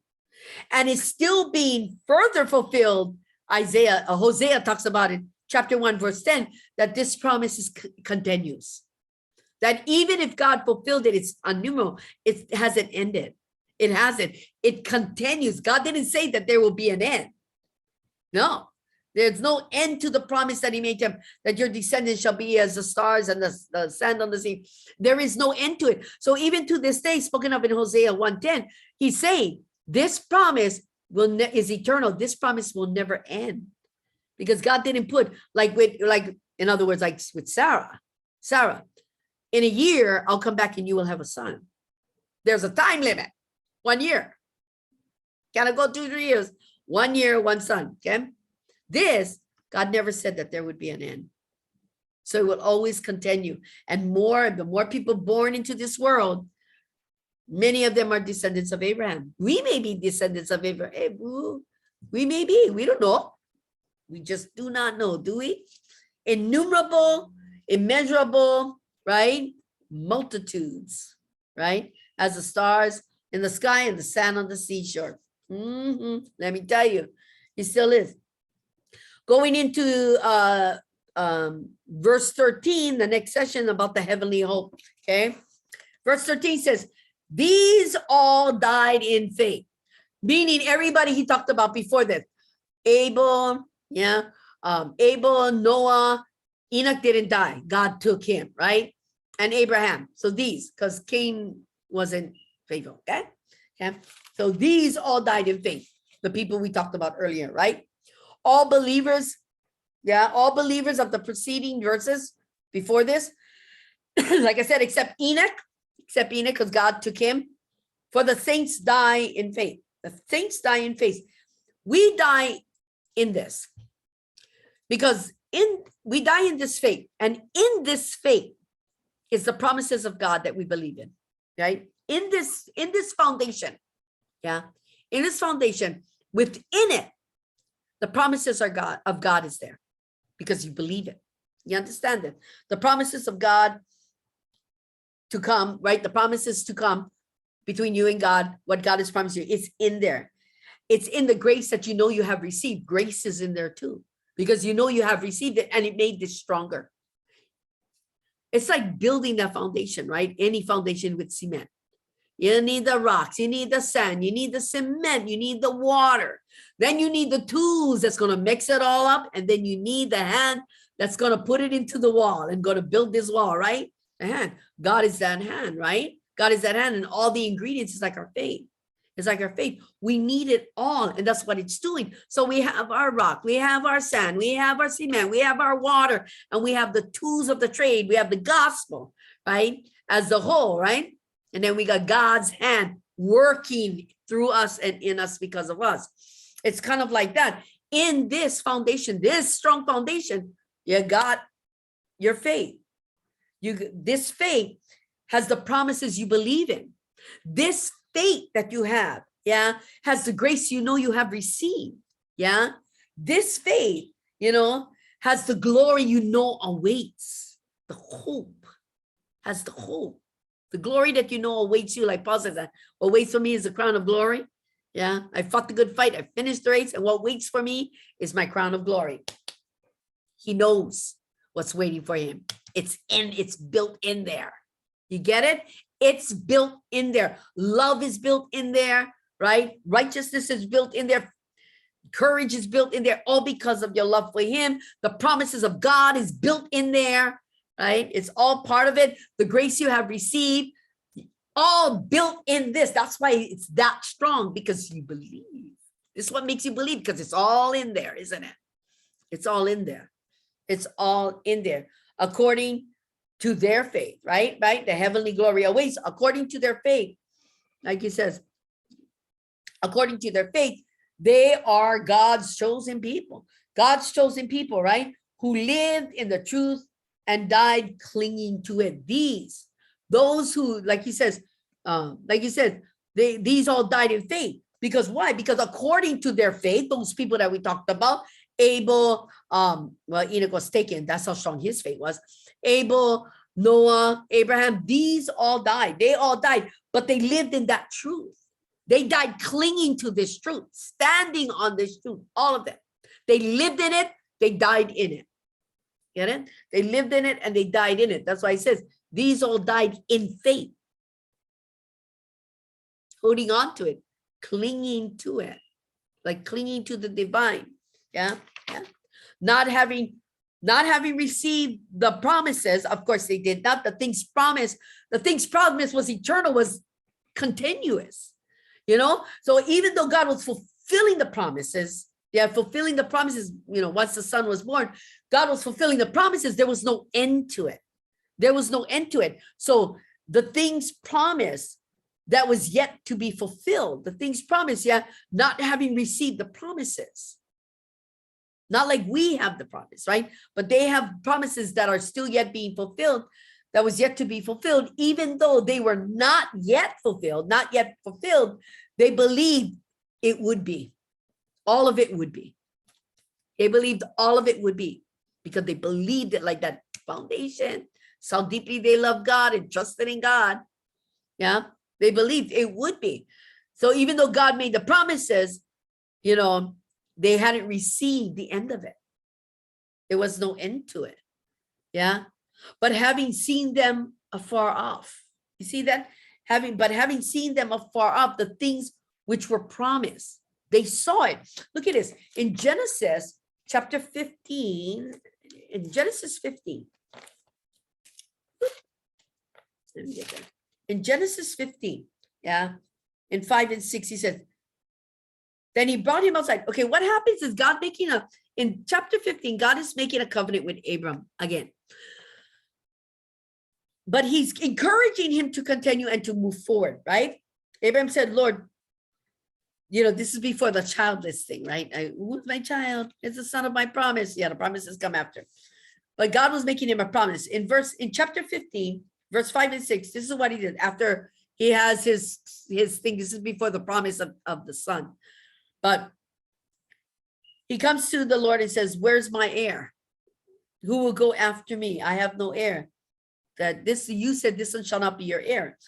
And it's still being further fulfilled. Hosea talks about it, chapter 1, verse 10, that this promise continues. That even if God fulfilled it, it's innumerable. It hasn't ended. It hasn't. It continues. God didn't say that there will be an end. No, there's no end to the promise that he made to him, that your descendants shall be as the stars and the sand on the sea. There is no end to it. So even to this day, spoken of in Hosea 1:10, he's saying this promise is eternal. This promise will never end, because God didn't put in other words, like with Sarah, in a year, I'll come back and you will have a son. There's a time limit, 1 year. Can I go 2-3 years? 1 year, one son, okay? This, God never said that there would be an end. So it will always continue. And the more people born into this world, many of them are descendants of Abraham. We may be descendants of Abraham. We may be. We don't know. We just do not know, do we? Innumerable, immeasurable, right? Multitudes, right? As the stars in the sky and the sand on the seashore. Let me tell you, he still is. Going into verse 13, the next session about the heavenly hope, okay? Verse 13 says, these all died in faith, meaning everybody he talked about before this. Abel, Abel, Noah, Enoch didn't die. God took him, right? And Abraham. So these, because Cain wasn't faithful, okay? So these all died in faith, the people we talked about earlier, right? All believers, all believers of the preceding verses before this, like I said, except Enoch, because God took him. For the saints die in faith. The saints die in faith. We die in this because we die in this faith, and in this faith is the promises of God that we believe in, right? In this foundation, in this foundation, within it, the promises of God is there because you believe it. You understand it? The promises of God to come, right? The promises to come between you and God, what God has promised you, it's in there. It's in the grace that you know you have received. Grace is in there too, because you know you have received it and it made this stronger. It's like building that foundation, right? Any foundation with cement. You need the rocks, you need the sand, you need the cement, you need the water. Then you need the tools that's going to mix it all up. And then you need the hand that's going to put it into the wall and going to build this wall, right? The hand. God is that hand, right? God is that hand, and all the ingredients is like our faith. It's like our faith. We need it all, and that's what it's doing. So we have our rock, we have our sand, we have our cement, we have our water, and we have the tools of the trade. We have the gospel, right? As the whole, right? And then we got God's hand working through us and in us because of us. It's kind of like that. In this foundation, this strong foundation, you got your faith. This faith has the promises you believe in. This faith that you have, has the grace you know you have received. This faith, has the glory you know awaits. The hope has the hope. The glory that you know awaits you, like Paul says, that what waits for me is the crown of glory. I fought the good fight. I finished the race. And what waits for me is my crown of glory. He knows what's waiting for him. It's built in there. You get it? It's built in there. Love is built in there, right? Righteousness is built in there. Courage is built in there, all because of your love for him. The promises of God is built in there, right? It's all part of it. The grace you have received, all built in this. That's why it's that strong, because you believe. This is what makes you believe, because it's all in there, isn't it? It's all in there. It's all in there. According to their faith, right? The heavenly glory awaits according to their faith. Like he says, according to their faith, they are God's chosen people. God's chosen people, right? Who lived in the truth and died clinging to it. Those who, like he says, these all died in faith. Because why? Because according to their faith, those people that we talked about, Abel, Enoch was taken. That's how strong his faith was. Abel, Noah, Abraham, these all died. They all died, but they lived in that truth. They died clinging to this truth, standing on this truth, all of them. They lived in it, they died in it. Get it? They lived in it and they died in it. That's why he says, these all died in faith. Holding on to it, clinging to it, like clinging to the divine. Not having received the promises. Of course they did not. The things promised was eternal, was continuous, so even though God was fulfilling the promises, fulfilling the promises, once the son was born, God was fulfilling the promises. There was no end to it. So the things promised that was yet to be fulfilled, the things promised, not having received the promises, Not like we have the promise, right? But they have promises that are still yet being fulfilled, that was yet to be fulfilled, even though they were not yet fulfilled, they believed it would be. All of it would be. They believed all of it would be because they believed it like that foundation. So deeply they loved God and trusted in God. Yeah, they believed it would be. So even though God made the promises, they hadn't received the end of it. There was no end to it. Yeah. But having seen them afar off, you see that? Having seen them afar off, the things which were promised, they saw it. Look at this. In Genesis chapter 15, in Genesis 15, let me get there. In Genesis 15, yeah, in 5 and 6, he says, then he brought him outside. Okay, what happens is in chapter 15, God is making a covenant with Abram again. But he's encouraging him to continue and to move forward, right? Abraham said, Lord, this is before the childless thing, right? Who's my child? It's the son of my promise. Yeah, the promises come after. But God was making him a promise. In chapter 15, verse 5 and 6, this is what he did after he has his thing. This is before the promise of the son. But he comes to the Lord and says, where's my heir? Who will go after me? I have no heir. You said this one shall not be your heir.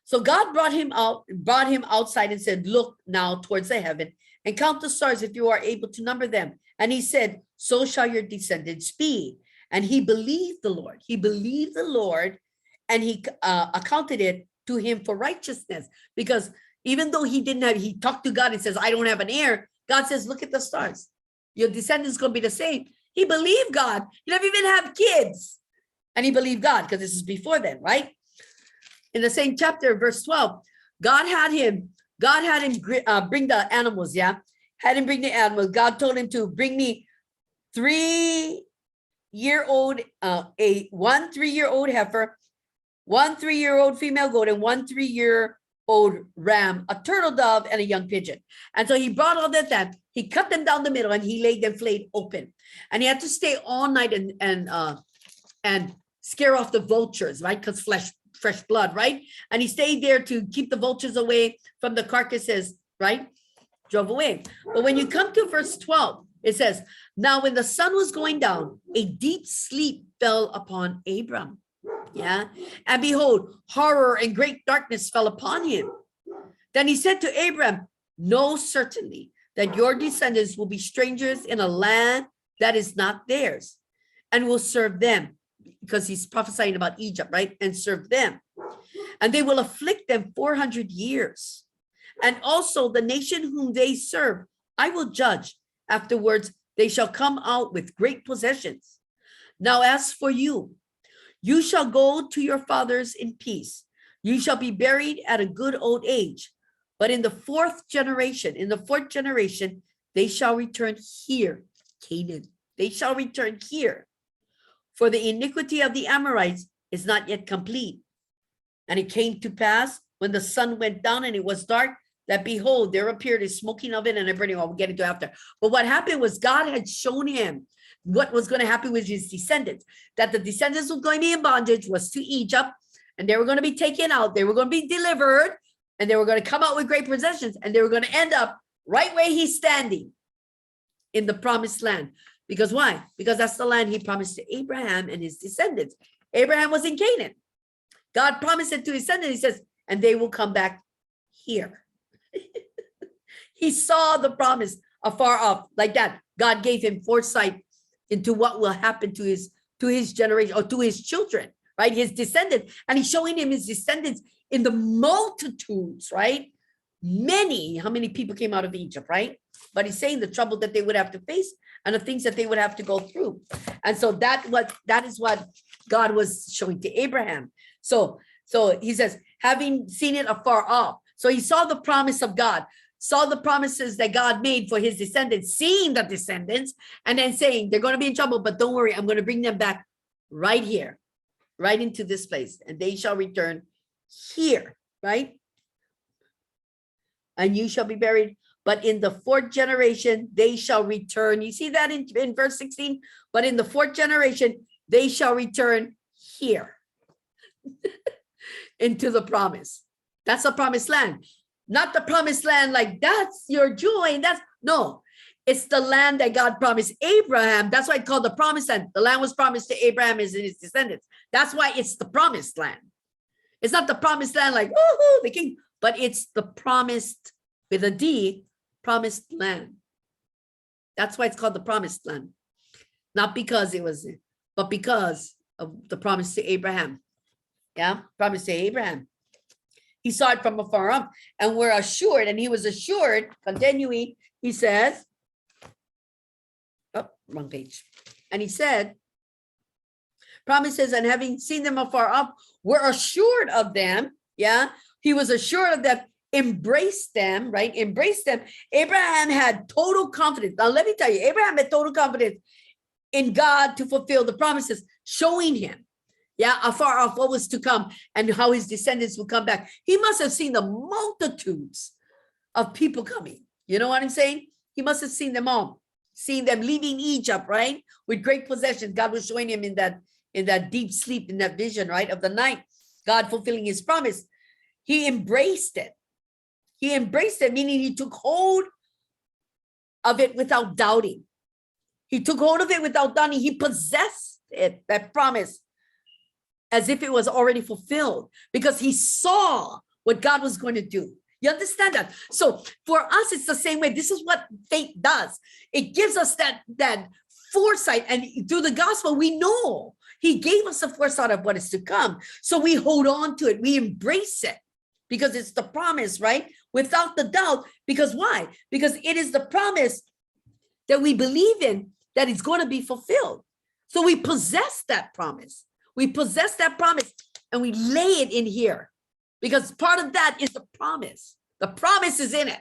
So God brought him outside and said, look now towards the heaven and count the stars if you are able to number them. And he said, so shall your descendants be. And he believed the Lord. And he accounted it to him for righteousness. Because even though he talked to God and says, I don't have an heir. God says, look at the stars. Your descendants going to be the same. He believed God. He never even have kids. And he believed God because this is before then, right? In the same chapter, verse 12, God had him bring the animals, yeah? Had him bring the animals. God told him to bring me 3-year-old, one 3-year-old heifer, 1 3-year-old female goat, and 1 3-year-old ram, a turtle dove, and a young pigeon. And so he brought all that. He cut them down the middle and he laid them flayed open. And he had to stay all night and scare off the vultures, right? Because fresh blood, right? And he stayed there to keep the vultures away from the carcasses, right? Drove away. But when you come to verse 12, it says, now when the sun was going down, a deep sleep fell upon Abram. Yeah. And behold, horror and great darkness fell upon him. Then he said to Abram, know certainly that your descendants will be strangers in a land that is not theirs and will serve them. Because he's prophesying about Egypt, right? And serve them. And they will afflict them 400 years. And also the nation whom they serve, I will judge. Afterwards, they shall come out with great possessions. Now, as for you, you shall go to your fathers in peace. You shall be buried at a good old age. But in the fourth generation, they shall return here, Canaan. They shall return here. For the iniquity of the Amorites is not yet complete. And it came to pass when the sun went down and it was dark, that behold, there appeared a smoking oven and a burning oil. We'll get into after. But what happened was God had shown him what was going to happen with his descendants, that the descendants were going to be in bondage was to Egypt, and they were going to be taken out. They were going to be delivered, and they were going to come out with great possessions, and they were going to end up right where he's standing in the promised land. Because why? Because that's the land he promised to Abraham and his descendants. Abraham was in Canaan. God promised it to his descendants. He says, and they will come back here. He saw the promise afar off like that. God gave him foresight into what will happen to his generation or to his children, right? His descendants. And he's showing him his descendants in the multitudes, right? How many people came out of Egypt, right? But he's saying the trouble that they would have to face and the things that they would have to go through. And so that is what God was showing to Abraham. So he says, having seen it afar off. So he saw the promise of God, saw the promises that God made for his descendants, seeing the descendants, and then saying, they're going to be in trouble, but don't worry, I'm going to bring them back right here, right into this place, and they shall return here, right? And you shall be buried, but in the fourth generation, they shall return. You see that in verse 16? But in the fourth generation, they shall return here into the promise. That's the promised land. Not the promised land like that's your joy. No, it's the land that God promised Abraham. That's why it's called the promised land. The land was promised to Abraham and his descendants. That's why it's the promised land. It's not the promised land like, woohoo, the king, but it's the promised with a D, promised land. That's why it's called the promised land. Not because it was, but because of the promise to Abraham. Yeah, promise to Abraham. He saw it from afar off and we're assured, and he was assured, continuing, he says, oh, wrong page. And he said, promises, and having seen them afar off, we're assured of them. Yeah, he was assured of them, embraced them, right? Embraced them. Abraham had total confidence. Now, let me tell you, Abraham had total confidence in God to fulfill the promises, showing him, yeah, afar off what was to come and how his descendants would come back. He must have seen the multitudes of people coming. You know what I'm saying? He must have seen them all, seeing them leaving Egypt, right? With great possessions. God was showing him in that deep sleep, in that vision, right, of the night, God fulfilling his promise. He embraced it. He embraced it, meaning he took hold of it without doubting. He took hold of it without doubting. He possessed it, that promise, as if it was already fulfilled, because he saw what God was going to do. You understand that? So for us, it's the same way. This is what faith does. It gives us that foresight, and through the gospel, we know he gave us a foresight of what is to come. So we hold on to it. We embrace it because it's the promise, right? Without the doubt. Because why? Because it is the promise that we believe in, that it's going to be fulfilled. So we possess that promise. We possess that promise and we lay it in here because part of that is the promise. The promise is in it.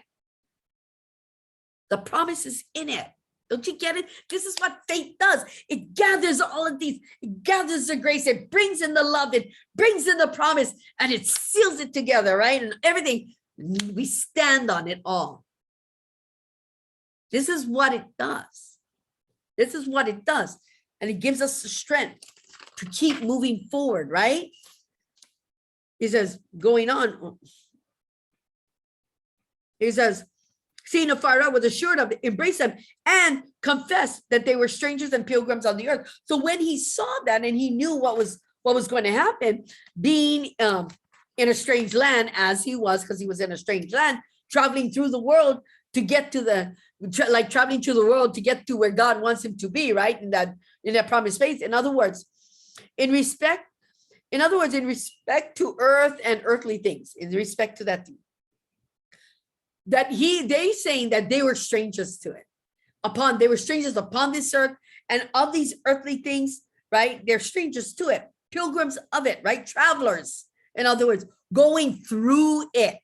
The promise is in it. Don't you get it? This is what faith does. It gathers all of these. It gathers the grace. It brings in the love. It brings in the promise and it seals it together, right? And everything, we stand on it all. This is what it does. This is what it does. And it gives us the strength to keep moving forward, right? He says, going on. He says, seeing afar off, was assured of it, embraced them, and confessed that they were strangers and pilgrims on the earth. So when he saw that and he knew what was going to happen, being in a strange land, as he was, because he was in a strange land, traveling through the world to get to traveling through the world to get to where God wants him to be, right? In that promised space. In other words, in respect to earth and earthly things, in respect to that thing, they saying that they were strangers to it. They were strangers upon this earth, and of these earthly things, right? They're strangers to it, pilgrims of it, right? Travelers, in other words, going through it,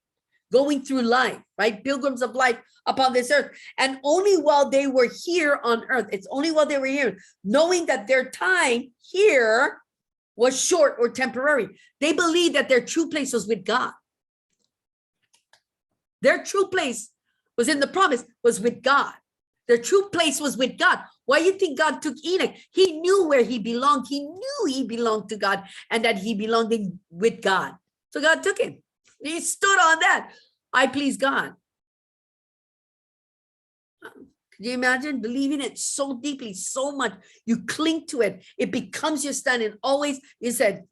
going through life, right? Pilgrims of life upon this earth. And only while they were here on earth, it's only while they were here, knowing that their time here was short or temporary. They believed that their true place was with God. Their true place was in the promise, was with God. Their true place was with God. Why do you think God took Enoch? He knew where he belonged. He knew he belonged to God and that he belonged with God. So God took him. He stood on that. I please God. Could you imagine believing it so deeply, so much? You cling to it. It becomes your standing. Always, you said,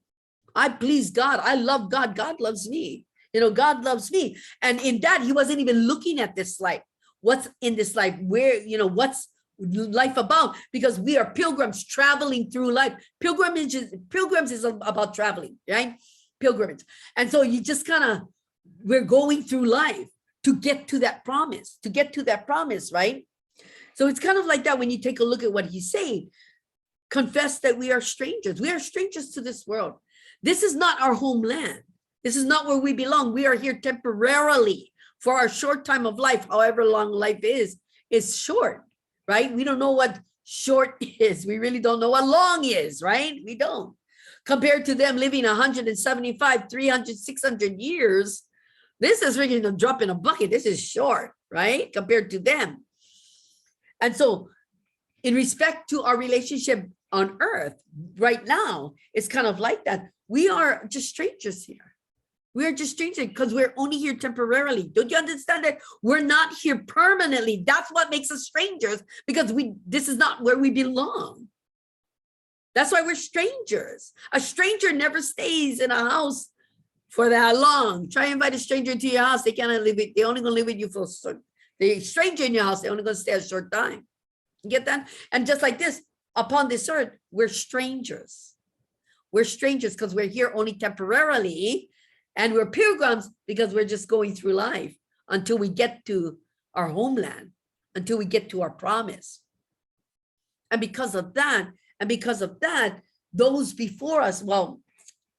I please God. I love God. God loves me. God loves me. And in that, he wasn't even looking at this life. What's in this life? Where, what's life about? Because we are pilgrims traveling through life. Pilgrimage is about traveling, right? Pilgrimage. And so you just we're going through life to get to that promise, right? So it's kind of like that when you take a look at what he's saying. Confess that we are strangers. We are strangers to this world. This is not our homeland. This is not where we belong. We are here temporarily for our short time of life, however long life is short, right? We don't know what short is. We really don't know what long is, right? We don't. Compared to them living 175, 300, 600 years, this is really a drop in a bucket. This is short. right? Compared to them. And so in respect to our relationship on earth right now, it's kind of like that. We are just strangers here. We are just strangers because we're only here temporarily. Don't you understand that? We're not here permanently. That's what makes us strangers, because this is not where we belong. That's why we're strangers. A stranger never stays in a house for that long. Try and invite a stranger into your house. They cannot live with, they only gonna live with you for the stranger in your house, they're only gonna stay a short time. You get that? And just like this, upon this earth, we're strangers. We're strangers because we're here only temporarily, and we're pilgrims because we're just going through life until we get to our homeland, until we get to our promise. And because of that, those before us, well,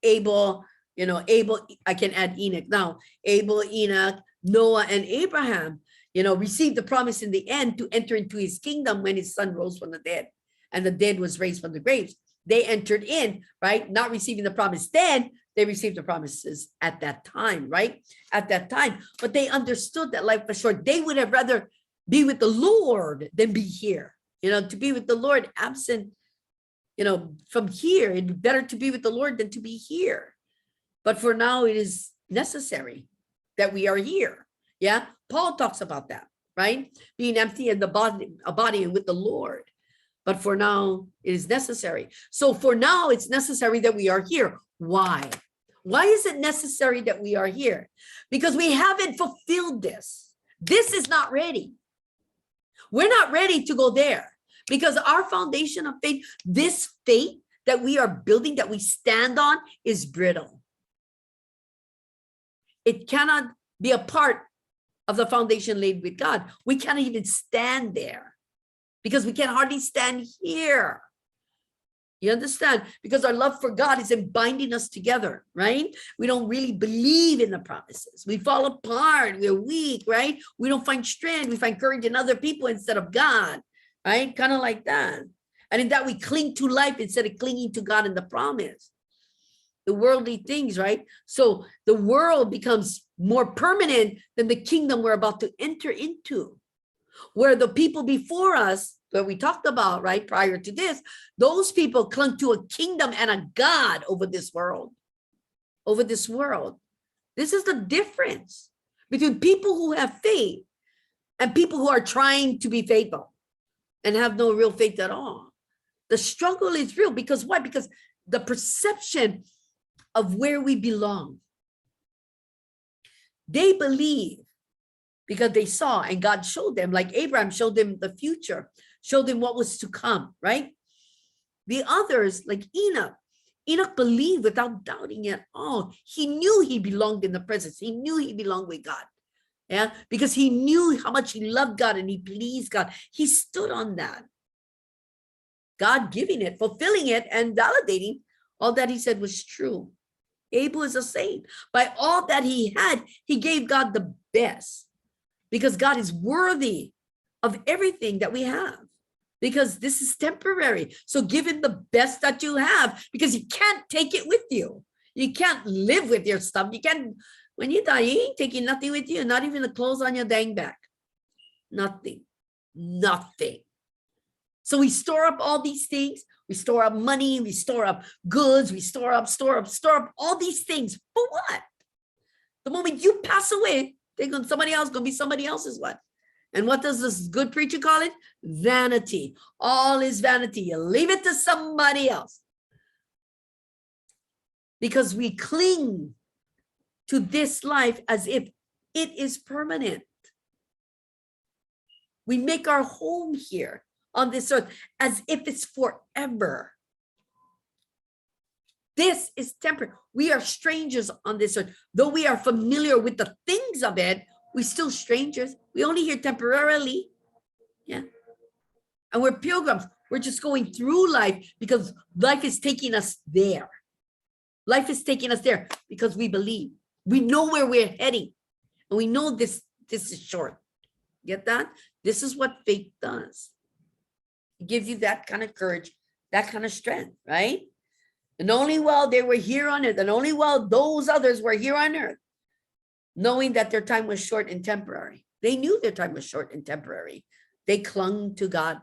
Abel, I can add Enoch now. Abel, Enoch, Noah, and Abraham, received the promise in the end to enter into his kingdom when his son rose from the dead, and the dead was raised from the graves. They entered in, right? Not receiving the promise then, they received the promises at that time, right? At that time. But they understood that life was short. They would have rather be with the Lord than be here. To be with the Lord absent, from here, it'd be better to be with the Lord than to be here. But for now, it is necessary that we are here. Yeah, Paul talks about that, right? Being empty in the body, a body with the Lord. But for now, it is necessary. So for now, it's necessary that we are here. Why? Why is it necessary that we are here? Because we haven't fulfilled this. This is not ready. We're not ready to go there, because our foundation of faith, this faith that we are building, that we stand on, is brittle. It cannot be a part of the foundation laid with God. We cannot even stand there because we can hardly stand here. You understand? Because our love for God is in binding us together, right? We don't really believe in the promises. We fall apart. We're weak, right? We don't find strength. We find courage in other people instead of God, right? Kind of like that. And in that, we cling to life instead of clinging to God and the promise. The worldly things, right? So the world becomes more permanent than the kingdom we're about to enter into, where the people before us that we talked about, right, prior to this, those people clung to a kingdom and a God over this world. Over this world. This is the difference between people who have faith and people who are trying to be faithful and have no real faith at all. The struggle is real because why? Because the perception of where we belong. They believe because they saw, and God showed them, like Abraham showed them the future, showed them what was to come, right? The others, like Enoch believed without doubting at all. He knew he belonged in the presence. He knew he belonged with God. Yeah, because he knew how much he loved God and he pleased God. He stood on that. God giving it, fulfilling it, and validating all that he said was true. Abel is a saint. By all that he had, he gave God the best, because God is worthy of everything that we have, because this is temporary. So give him the best that you have, because you can't take it with you. You can't live with your stuff. You can't, when you die, you ain't taking nothing with you, not even the clothes on your dang back. Nothing. So we store up all these things. We store up money, we store up goods, we store up all these things. For what? The moment you pass away, somebody else gonna be somebody else's what? And what does this good preacher call it? Vanity. All is vanity. You leave it to somebody else. Because we cling to this life as if it is permanent. We make our home here on this earth as if it's forever. This is temporary. We are strangers on this earth. Though we are familiar with the things of it, we're still strangers. We only here temporarily. Yeah. And we're pilgrims. We're just going through life because life is taking us there. Life is taking us there because we believe. We know where we're heading. And we know this is short. Get that? This is what faith does. It gives you that kind of courage, that kind of strength, right? And only while they were here on earth, and only while those others were here on earth, knowing that their time was short and temporary, They knew their time was short and temporary. They clung to God,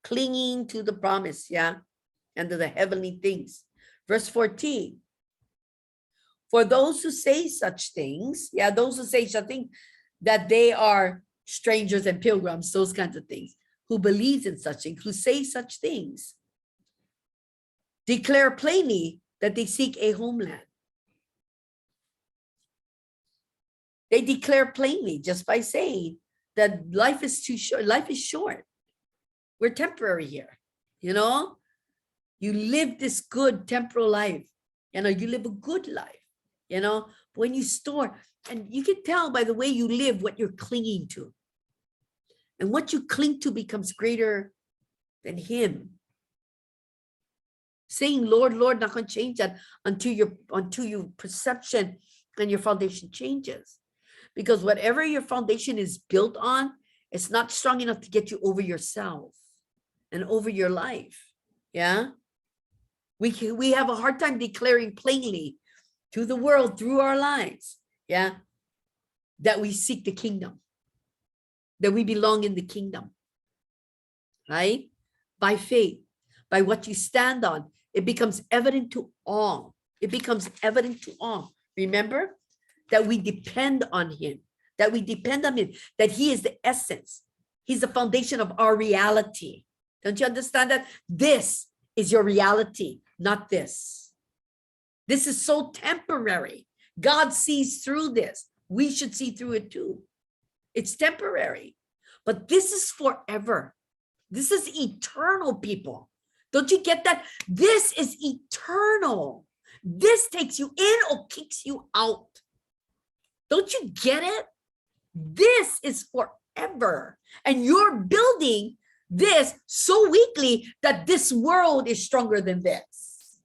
clinging to the promise, yeah, and to the heavenly things. Verse 14. For those who say such things, yeah, those who say such things, that they are strangers and pilgrims, those kinds of things, who believes in such things, who say such things, declare plainly that they seek a homeland. They declare plainly just by saying that life is too short. Life is short. We're temporary here. You know, you live this good temporal life. You know, you live a good life. You know, when you store, and you can tell by the way you live what you're clinging to. And what you cling to becomes greater than him. Saying, Lord, Lord, not going to change that until your perception and your foundation changes. Because whatever your foundation is built on, it's not strong enough to get you over yourself and over your life. Yeah. We have a hard time declaring plainly to the world through our lives. Yeah. That we seek the kingdom, that we belong in the kingdom, right? By faith, by what you stand on, it becomes evident to all. It becomes evident to all. Remember that we depend on him, that we depend on him, that he is the essence. He's the foundation of our reality. Don't you understand that? This is your reality, not this. This is so temporary. God sees through this. We should see through it too. It's temporary, but this is forever. This is eternal, people. Don't you get that? This is eternal. This takes you in or kicks you out. Don't you get it? This is forever. And you're building this so weakly that this world is stronger than this.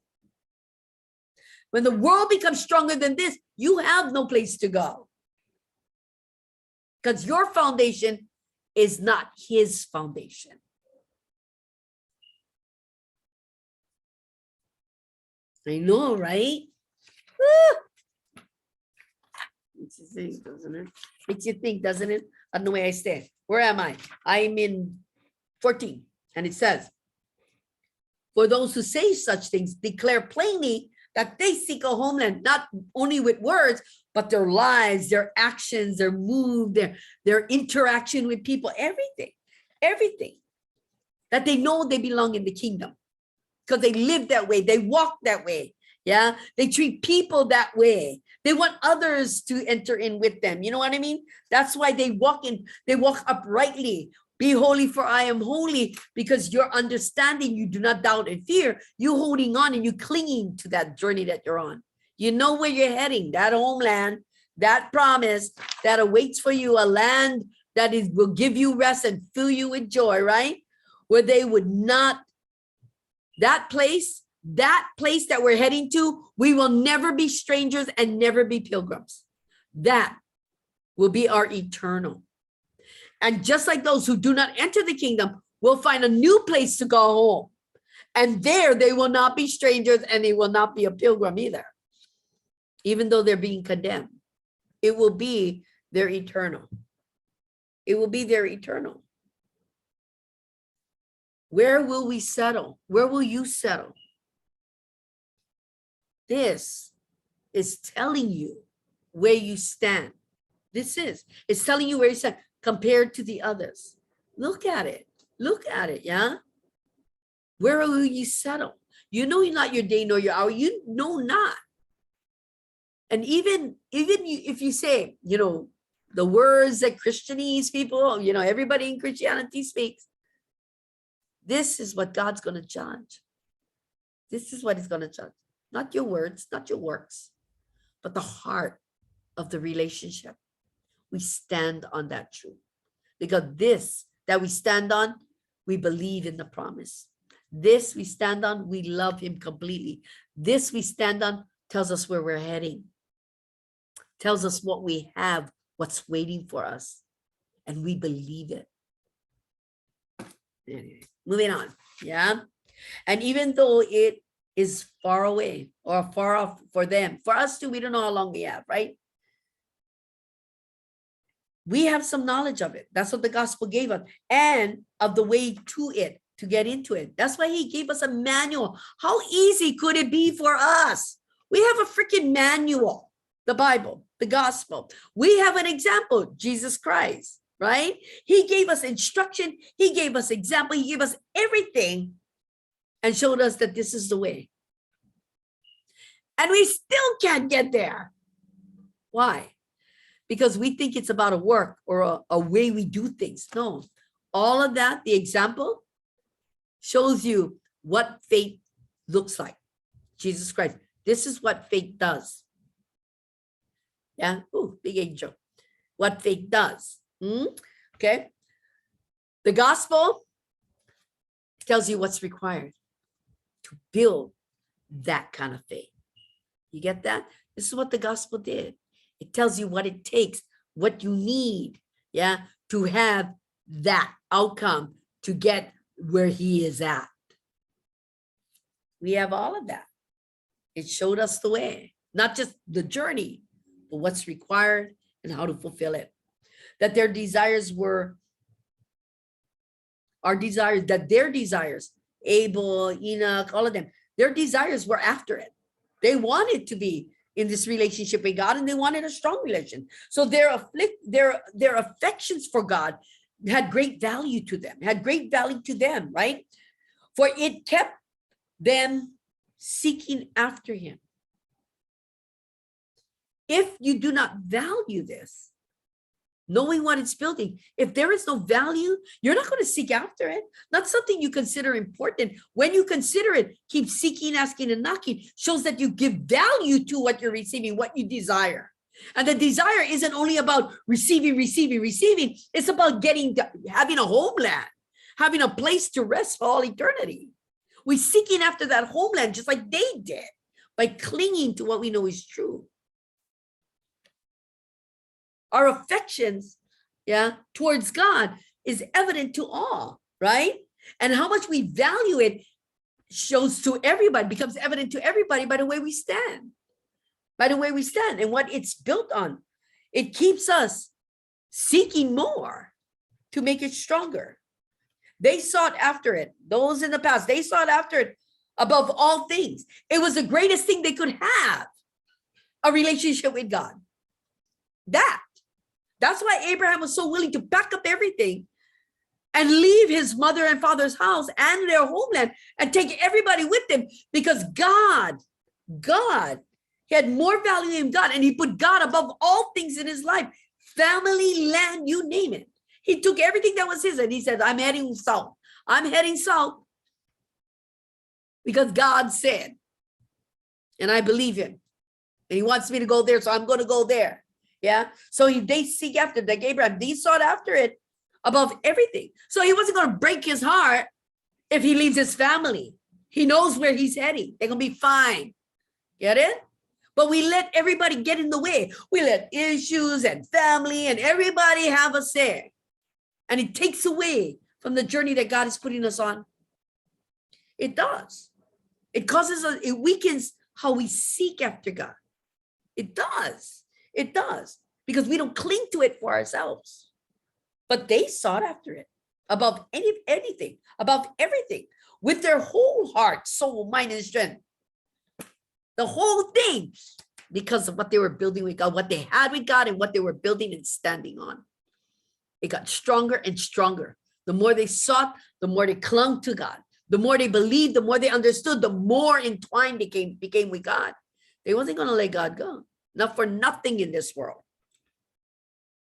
When the world becomes stronger than this, you have no place to go. Because your foundation is not his foundation. I know, right? Makes you think, doesn't it? Makes you think, doesn't it? I don't know where I stand. Where am I? I'm in 14. And it says, for those who say such things, declare plainly that they seek a homeland, not only with words, but their lives, their actions, their move, their interaction with people, everything. That they know they belong in the kingdom. Because they live that way, they walk that way. Yeah, they treat people that way. They want others to enter in with them. You know what I mean? That's why they walk uprightly. Be holy, for I am holy, because you're understanding, you do not doubt and fear. You holding on and you clinging to that journey that you're on. You know where you're heading, that homeland, that promise that awaits for you, a land that will give you rest and fill you with joy, right? Where they would not, that place that we're heading to, we will never be strangers and never be pilgrims. That will be our eternal. And just like those who do not enter the kingdom will find a new place to go home. And there they will not be strangers and they will not be a pilgrim either. Even though they're being condemned, it will be their eternal. It will be their eternal. Where will we settle? Where will you settle? This is telling you where you stand. It's telling you where you stand compared to the others. Look at it. Look at it, yeah? Where will you settle? You know not your day nor your hour. You know not. And even if you say, you know, the words that Christianese people, you know, everybody in Christianity speaks, this is what God's going to judge. This is what he's going to judge. Not your words, not your works, but the heart of the relationship. We stand on that truth. Because this that we stand on, we believe in the promise. This we stand on, we love him completely. This we stand on tells us where we're heading. Tells us what we have, what's waiting for us. And we believe it. Anyway, moving on. Yeah. And even though it is far away or far off for them, for us too, we don't know how long we have, right? We have some knowledge of it. That's what the gospel gave us, and of the way to it, to get into it. That's why he gave us a manual. How easy could it be for us? We have a freaking manual, the Bible, the gospel. We have an example, Jesus Christ, right? He gave us instruction. He gave us example. He gave us everything and showed us that this is the way. And we still can't get there. Why? Because we think it's about a work or a way we do things. No, all of that, the example shows you what faith looks like. Jesus Christ. This is what faith does. Yeah. Ooh, big angel. What faith does. Okay. The gospel tells you what's required to build that kind of faith. You get that? This is what the gospel did. It tells you what it takes, what you need, yeah, to have that outcome, to get where he is at. We have all of that. It showed us the way, not just the journey, but what's required and how to fulfill it. That their desires were our desires, that their desires, Abel, Enoch, all of them, their desires were after it. They wanted to be in this relationship with God, and they wanted a strong relation. So their affections for God had great value to them, right? For it kept them seeking after him. If you do not value this, knowing what it's building, if there is no value, you're not going to seek after it. Not something you consider important. When you consider it, keep seeking, asking, and knocking, shows that you give value to what you're receiving, what you desire. And the desire isn't only about receiving. It's about having a homeland, having a place to rest for all eternity. We're seeking after that homeland just like they did, by clinging to what we know is true. Our affections, towards God is evident to all, right? And how much we value it shows to everybody, becomes evident to everybody by the way we stand, and what it's built on. It keeps us seeking more to make it stronger. They sought after it. Those in the past, they sought after it above all things. It was the greatest thing they could have, a relationship with God. That's why Abraham was so willing to pack up everything and leave his mother and father's house and their homeland and take everybody with him, because God, he had more value in God, and he put God above all things in his life. Family, land, you name it. He took everything that was his and he said, I'm heading south. Because God said, and I believe him. And he wants me to go there, so I'm going to go there. Yeah. So they seek after, like Abraham, they sought after it above everything. So he wasn't going to break his heart if he leaves his family. He knows where he's heading. They're going to be fine. Get it? But we let everybody get in the way. We let issues and family and everybody have a say. And it takes away from the journey that God is putting us on. It does. It causes us, it weakens how we seek after God. It does. It does, because we don't cling to it for ourselves. But they sought after it above anything, above everything, with their whole heart, soul, mind, and strength. The whole thing, because of what they were building with God, what they had with God, and what they were building and standing on. It got stronger and stronger. The more they sought, the more they clung to God. The more they believed, the more they understood, the more entwined they became with God. They wasn't going to let God go. Not for nothing in this world.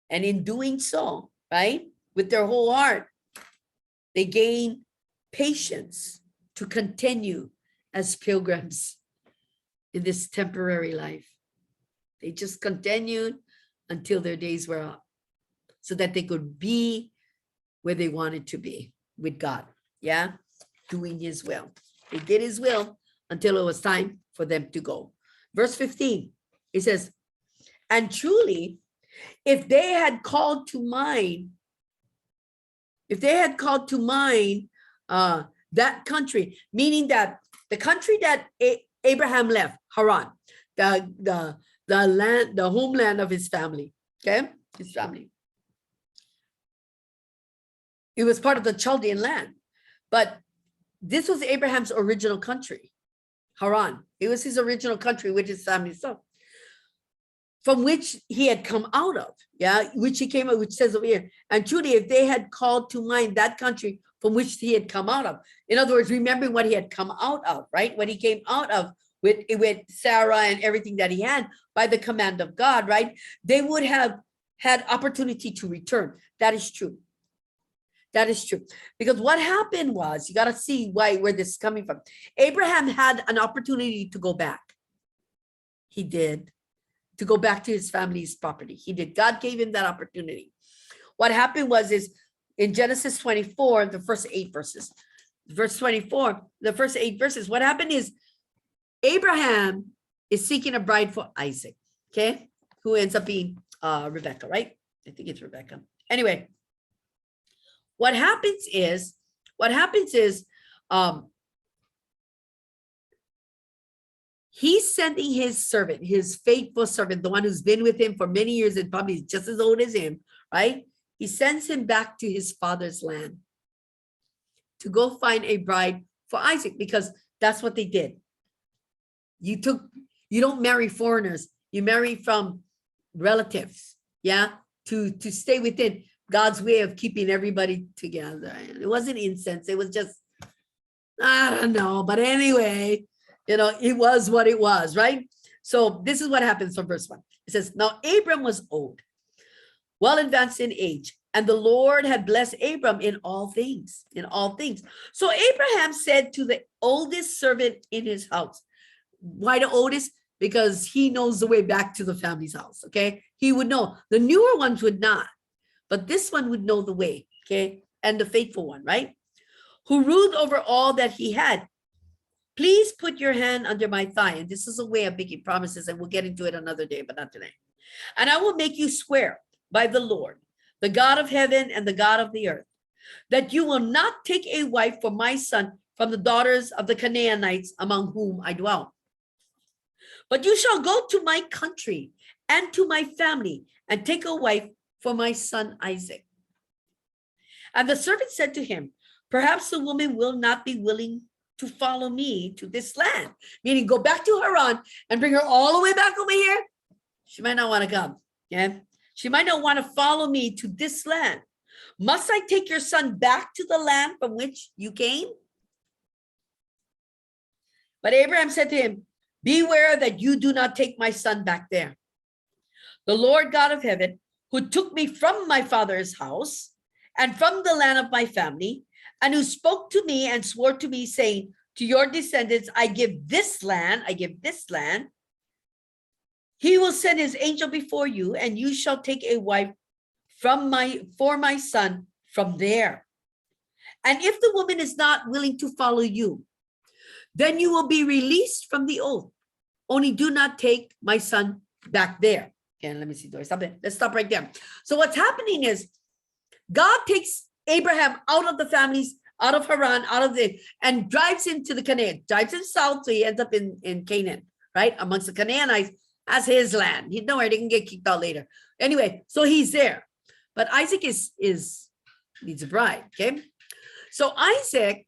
And in doing so, right, with their whole heart, they gain patience to continue as pilgrims in this temporary life. They just continued until their days were up, so that they could be where they wanted to be with God. Yeah, doing his will. They did his will until it was time for them to go. Verse 15. It says, and truly, if they had called to mind that country, meaning that the country that Abraham left, Haran, the land, the homeland of his family, okay, his family. It was part of the Chaldean land. But this was Abraham's original country, Haran. It was his original country, which is family's son, from which he had come out of, which he came out, which says over here, and truly, if they had called to mind that country from which he had come out of, in other words, remembering what he had come out of, right? What he came out of with Sarah and everything that he had by the command of God, right? They would have had opportunity to return. That is true. That is true. Because what happened was, you got to see where this is coming from. Abraham had an opportunity to go back. He did. To go back to his family's property. He did. God gave him that opportunity. What happened was in Genesis 24, the first 8 verses, verse 24, the first 8 verses, what happened is Abraham is seeking a bride for Isaac, okay, who ends up being Rebecca, right? I think it's Rebecca. Anyway, what happens is he's sending his servant, his faithful servant, the one who's been with him for many years and probably just as old as him, right? He sends him back to his father's land to go find a bride for Isaac, because that's what they did. You don't marry foreigners, you marry from relatives, to stay within God's way of keeping everybody together. It wasn't incense, it was just, I don't know, but anyway, it was what it was, right? So this is what happens from verse 1. It says, now Abram was old, well advanced in age, and the Lord had blessed Abram in all things. So Abraham said to the oldest servant in his house. Why the oldest? Because he knows the way back to the family's house, okay? He would know. The newer ones would not, but this one would know the way, okay? And the faithful one, right? Who ruled over all that he had. Please put your hand under my thigh. And this is a way of making promises, and we'll get into it another day, but not today. And I will make you swear by the Lord, the God of heaven and the God of the earth, that you will not take a wife for my son from the daughters of the Canaanites among whom I dwell. But you shall go to my country and to my family and take a wife for my son Isaac. And the servant said to him, perhaps the woman will not be willing to follow me to this land, meaning go back to Haran and bring her all the way back over here. She might not want to come. She might not want to follow me to this land. Must I take your son back to the land from which you came? But Abraham said to him, beware that you do not take my son back there. The Lord God of heaven, who took me from my father's house and from the land of my family, and who spoke to me and swore to me, saying, to your descendants, I give this land. He will send his angel before you, and you shall take a wife for my son from there. And if the woman is not willing to follow you, then you will be released from the oath. Only do not take my son back there. And let me see, do I stop it? Let's stop right there. So what's happening is God takes Abraham out of the families, out of Haran, and drives him to the Canaan, drives him south, so he ends up in Canaan, right? Amongst the Canaanites as his land. He's nowhere, they can get kicked out later. Anyway, so he's there. But Isaac needs a bride, okay? So Isaac,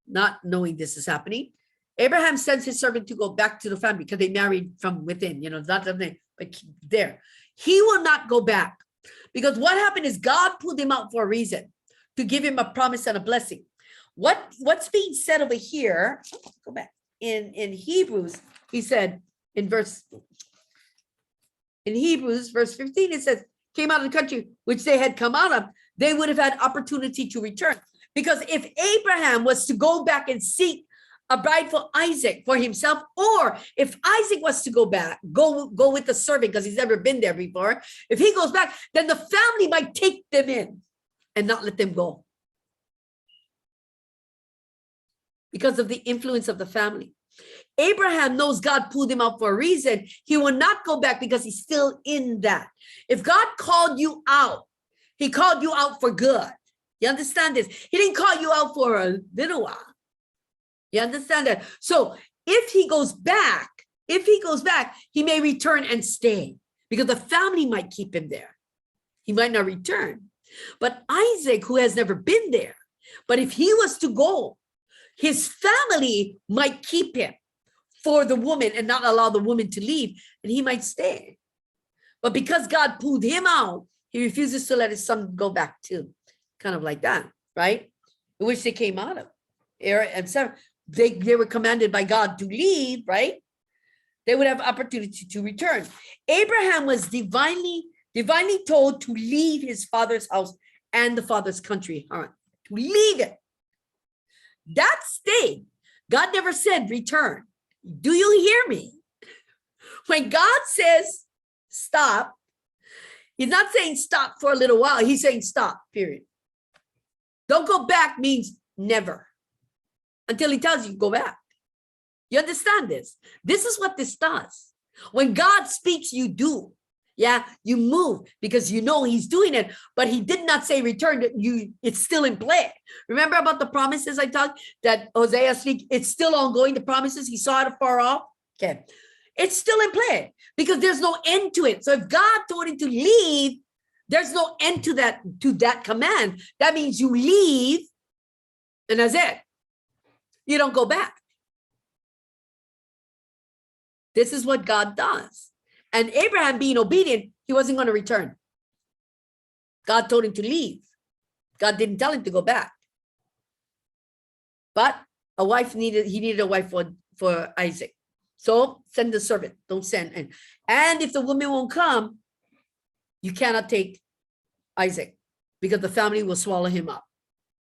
not knowing this is happening, Abraham sends his servant to go back to the family because they married from within, not something, but there. He will not go back because what happened is God pulled him out for a reason, to give him a promise and a blessing. What's being said over here, go back, in Hebrews, he said in Hebrews, verse 15, it says, came out of the country which they had come out of, they would have had opportunity to return. Because if Abraham was to go back and seek a bride for Isaac for himself, or if Isaac was to go back, go with the servant because he's never been there before, if he goes back, then the family might take them in and not let them go because of the influence of the family. Abraham knows God pulled him out for a reason. He will not go back because he's still in that. If God called you out, he called you out for good. You understand this? He didn't call you out for a little while. You understand that? So if he goes back, he may return and stay because the family might keep him there. He might not return. But Isaac, who has never been there, but if he was to go, his family might keep him for the woman and not allow the woman to leave, and he might stay. But because God pulled him out, he refuses to let his son go back too. Kind of like that, right? In which they came out of. Aaron and Sarah, they were commanded by God to leave, right? They would have opportunity to return. Abraham was divinely told to leave his father's house and the father's country. All right, to leave it. That stayed. God never said return. Do you hear me? When God says stop, he's not saying stop for a little while. He's saying stop, period. Don't go back means never. Until he tells you go back. You understand this? This is what this does. When God speaks, you do. Yeah, you move because you know he's doing it, but he did not say return. It's still in play. Remember about the promises I talked that Hosea speak? It's still ongoing. The promises he saw it afar off. Okay, it's still in play because there's no end to it. So if God told him to leave, there's no end to that command. That means you leave, and that's it. You don't go back. This is what God does. And Abraham, being obedient, he wasn't going to return. God told him to leave. God didn't tell him to go back. But he needed a wife for Isaac. So send the servant. Don't send. And if the woman won't come, you cannot take Isaac because the family will swallow him up.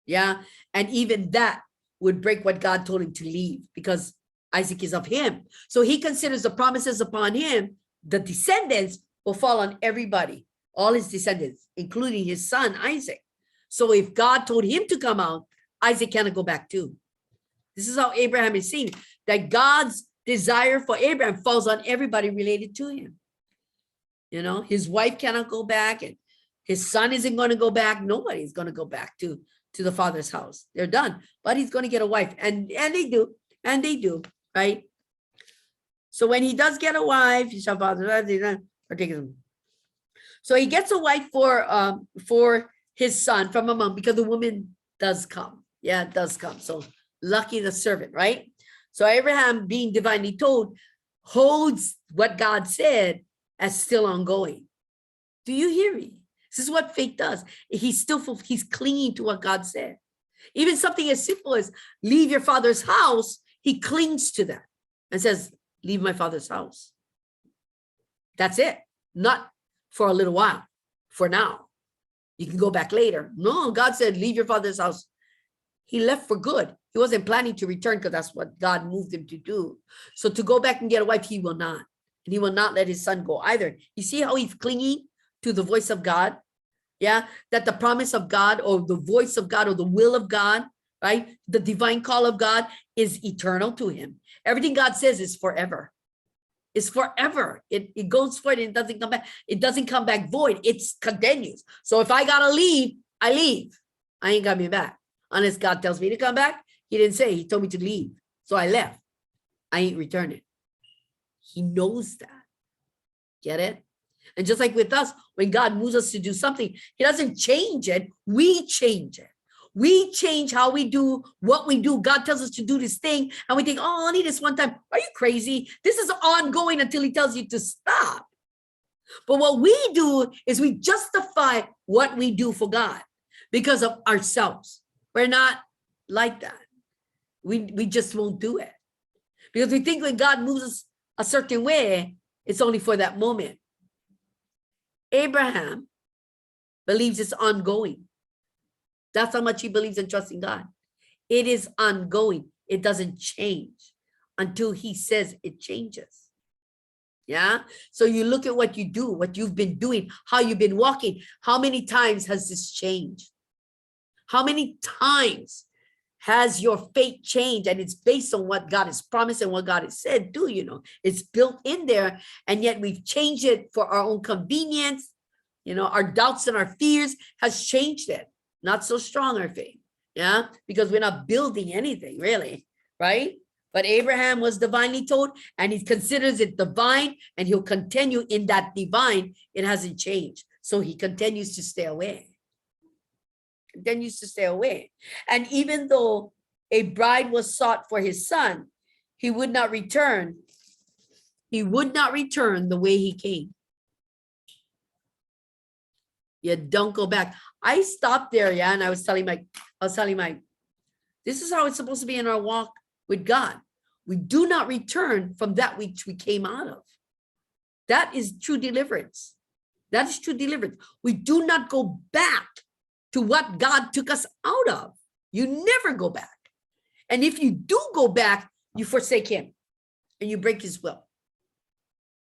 Yeah. And even that would break what God told him to leave because Isaac is of him. So he considers the promises upon him. The descendants will fall on everybody, all his descendants, including his son, Isaac. So if God told him to come out, Isaac cannot go back too. This is how Abraham is seen, that God's desire for Abraham falls on everybody related to him. You know, his wife cannot go back and his son isn't going to go back. Nobody's going to go back to the father's house. They're done, but he's going to get a wife. And they do, right? So when he does get a wife, he shall father. So he gets a wife for his son from among, because the woman does come. Yeah, it does come. So lucky the servant, right? So Abraham, being divinely told, holds what God said as still ongoing. Do you hear me? This is what faith does. He's clinging to what God said. Even something as simple as leave your father's house, he clings to that and says, leave my father's house. That's it. Not for a little while, for now. You can go back later. No, God said, leave your father's house. He left for good. He wasn't planning to return because that's what God moved him to do. So to go back and get a wife, he will not. And he will not let his son go either. You see how he's clinging to the voice of God? Yeah, that the promise of God or the voice of God or the will of God, right? The divine call of God is eternal to him. Everything God says is forever. It's forever. It goes forward and it doesn't come back. It doesn't come back void. It's continues. So if I gotta leave, I leave. I ain't coming back. Unless God tells me to come back. He didn't say, he told me to leave. So I left. I ain't returning. He knows that. Get it? And just like with us, when God moves us to do something, he doesn't change it. We change it. We change how we do what we do. God tells us to do this thing and we think, oh, I need this one time. Are you crazy? This is ongoing until he tells you to stop. But what we do is we justify what we do for God because of ourselves. We're not like that. We just won't do it because we think when God moves us a certain way, it's only for that moment. Abraham believes it's ongoing. That's how much he believes in trusting God. It is ongoing. It doesn't change until he says it changes. Yeah. So you look at what you do, what you've been doing, how you've been walking. How many times has this changed? How many times has your faith changed? And it's based on what God has promised and what God has said, do you know? It's built in there. And yet we've changed it for our own convenience. You know, our doubts and our fears has changed it. Not so strong, our faith. Yeah, because we're not building anything really, right? But Abraham was divinely told, and he considers it divine, and he'll continue in that divine. It hasn't changed. So he continues to stay away. continues to stay away. And even though a bride was sought for his son, he would not return. He would not return the way he came. You don't go back. I stopped there, yeah, and I was telling Mike, this is how it's supposed to be in our walk with God. We do not return from that which we came out of. That is true deliverance. That is true deliverance. We do not go back to what God took us out of. You never go back. And if you do go back, you forsake him and you break his will.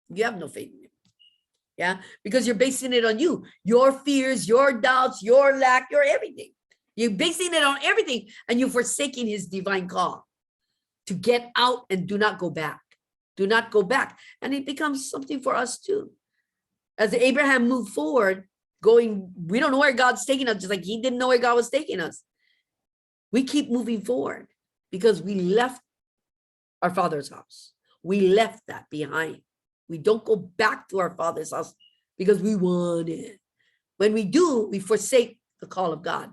You have no faith in him. Yeah, because you're basing it on you, your fears, your doubts, your lack, your everything. You're basing it on everything, and you're forsaking his divine call to get out and do not go back. Do not go back. And it becomes something for us too. As Abraham moved forward, going, we don't know where God's taking us, just like he didn't know where God was taking us. We keep moving forward because we left our father's house. We left that behind. We don't go back to our father's house because we want it. When we do, we forsake the call of God.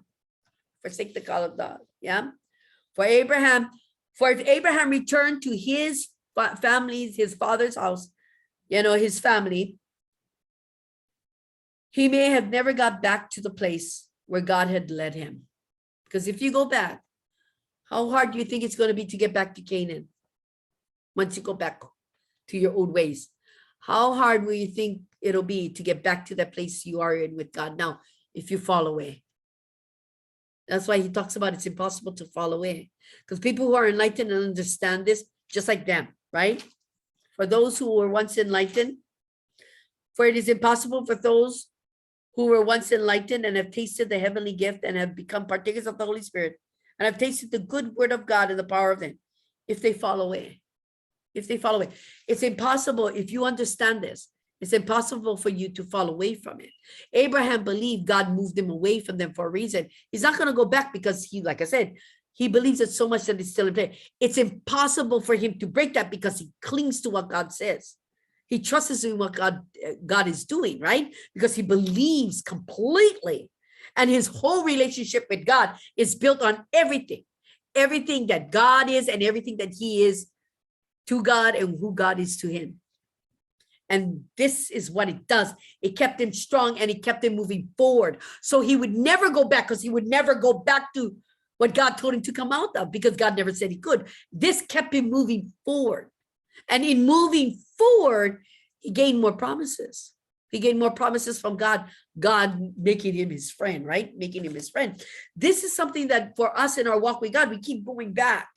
Forsake the call of God. Yeah. For if Abraham returned to his family, his father's house, his family, he may have never got back to the place where God had led him. Because if you go back, how hard do you think it's going to be to get back to Canaan? Once you go back to your old ways. How hard will you think it'll be to get back to that place you are in with God now if you fall away? That's why he talks about it's impossible to fall away. Because people who are enlightened and understand this, just like them, right? For those who were once enlightened, for it is impossible for those who were once enlightened and have tasted the heavenly gift and have become partakers of the Holy Spirit and have tasted the good word of God and the power of it, if they fall away. If they fall away, it's impossible. If you understand this, it's impossible for you to fall away from it. Abraham believed God moved him away from them for a reason. He's not going to go back because he, like I said, he believes it so much that it's still in play. It's impossible for him to break that because he clings to what God says. He trusts in what God is doing, right? Because he believes completely. And his whole relationship with God is built on everything that God is and everything that he is to God and who God is to him. And this is what it does. It kept him strong and it kept him moving forward. So he would never go back because he would never go back to what God told him to come out of because God never said he could. This kept him moving forward. And in moving forward, he gained more promises. He gained more promises from God, God making him his friend, right? Making him his friend. This is something that for us in our walk with God, we keep going back.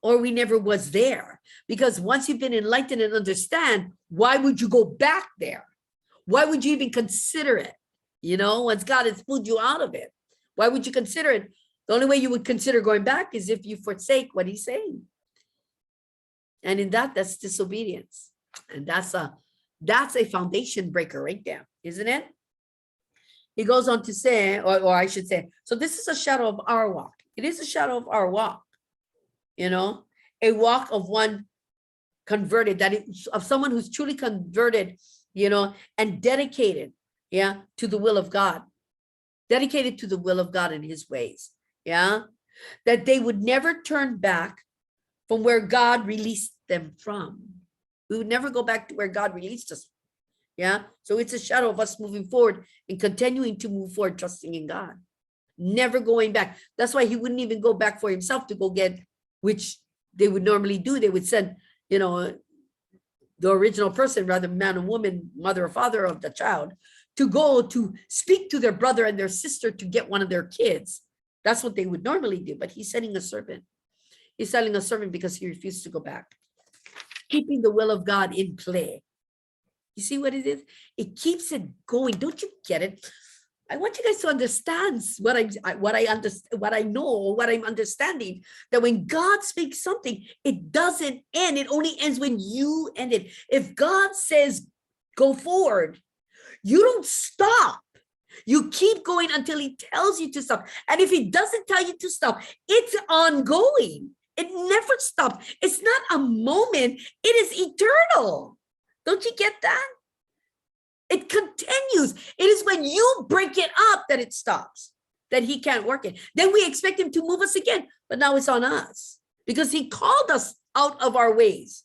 Or we never was there. Because once you've been enlightened and understand, why would you go back there? Why would you even consider it? Once God has pulled you out of it, why would you consider it? The only way you would consider going back is if you forsake what he's saying. And in that's disobedience. And that's a foundation breaker right there, isn't it? He goes on to say, or I should say, so this is a shadow of our walk. It is a shadow of our walk. A walk of one converted, of someone who's truly converted, and dedicated, to the will of God, dedicated to the will of God and his ways, that they would never turn back from where God released them from. We would never go back to where God released us. So it's a shadow of us moving forward and continuing to move forward, trusting in God, never going back. That's why he wouldn't even go back for himself to go get, which they would normally do. They would send, the original person, rather man and woman, mother or father of the child, to go to speak to their brother and their sister to get one of their kids. That's what they would normally do. But he's sending a servant. He's sending a servant because he refused to go back. Keeping the will of God in play. You see what it is? It keeps it going. Don't you get it? I want you guys to understand what I know, what I'm understanding, that when God speaks something, it doesn't end. It only ends when you end it. If God says, go forward, you don't stop. You keep going until he tells you to stop. And if he doesn't tell you to stop, it's ongoing. It never stops. It's not a moment. It is eternal. Don't you get that? It continues. It is when you break it up that it stops, that he can't work it. Then we expect him to move us again, but now it's on us because he called us out of our ways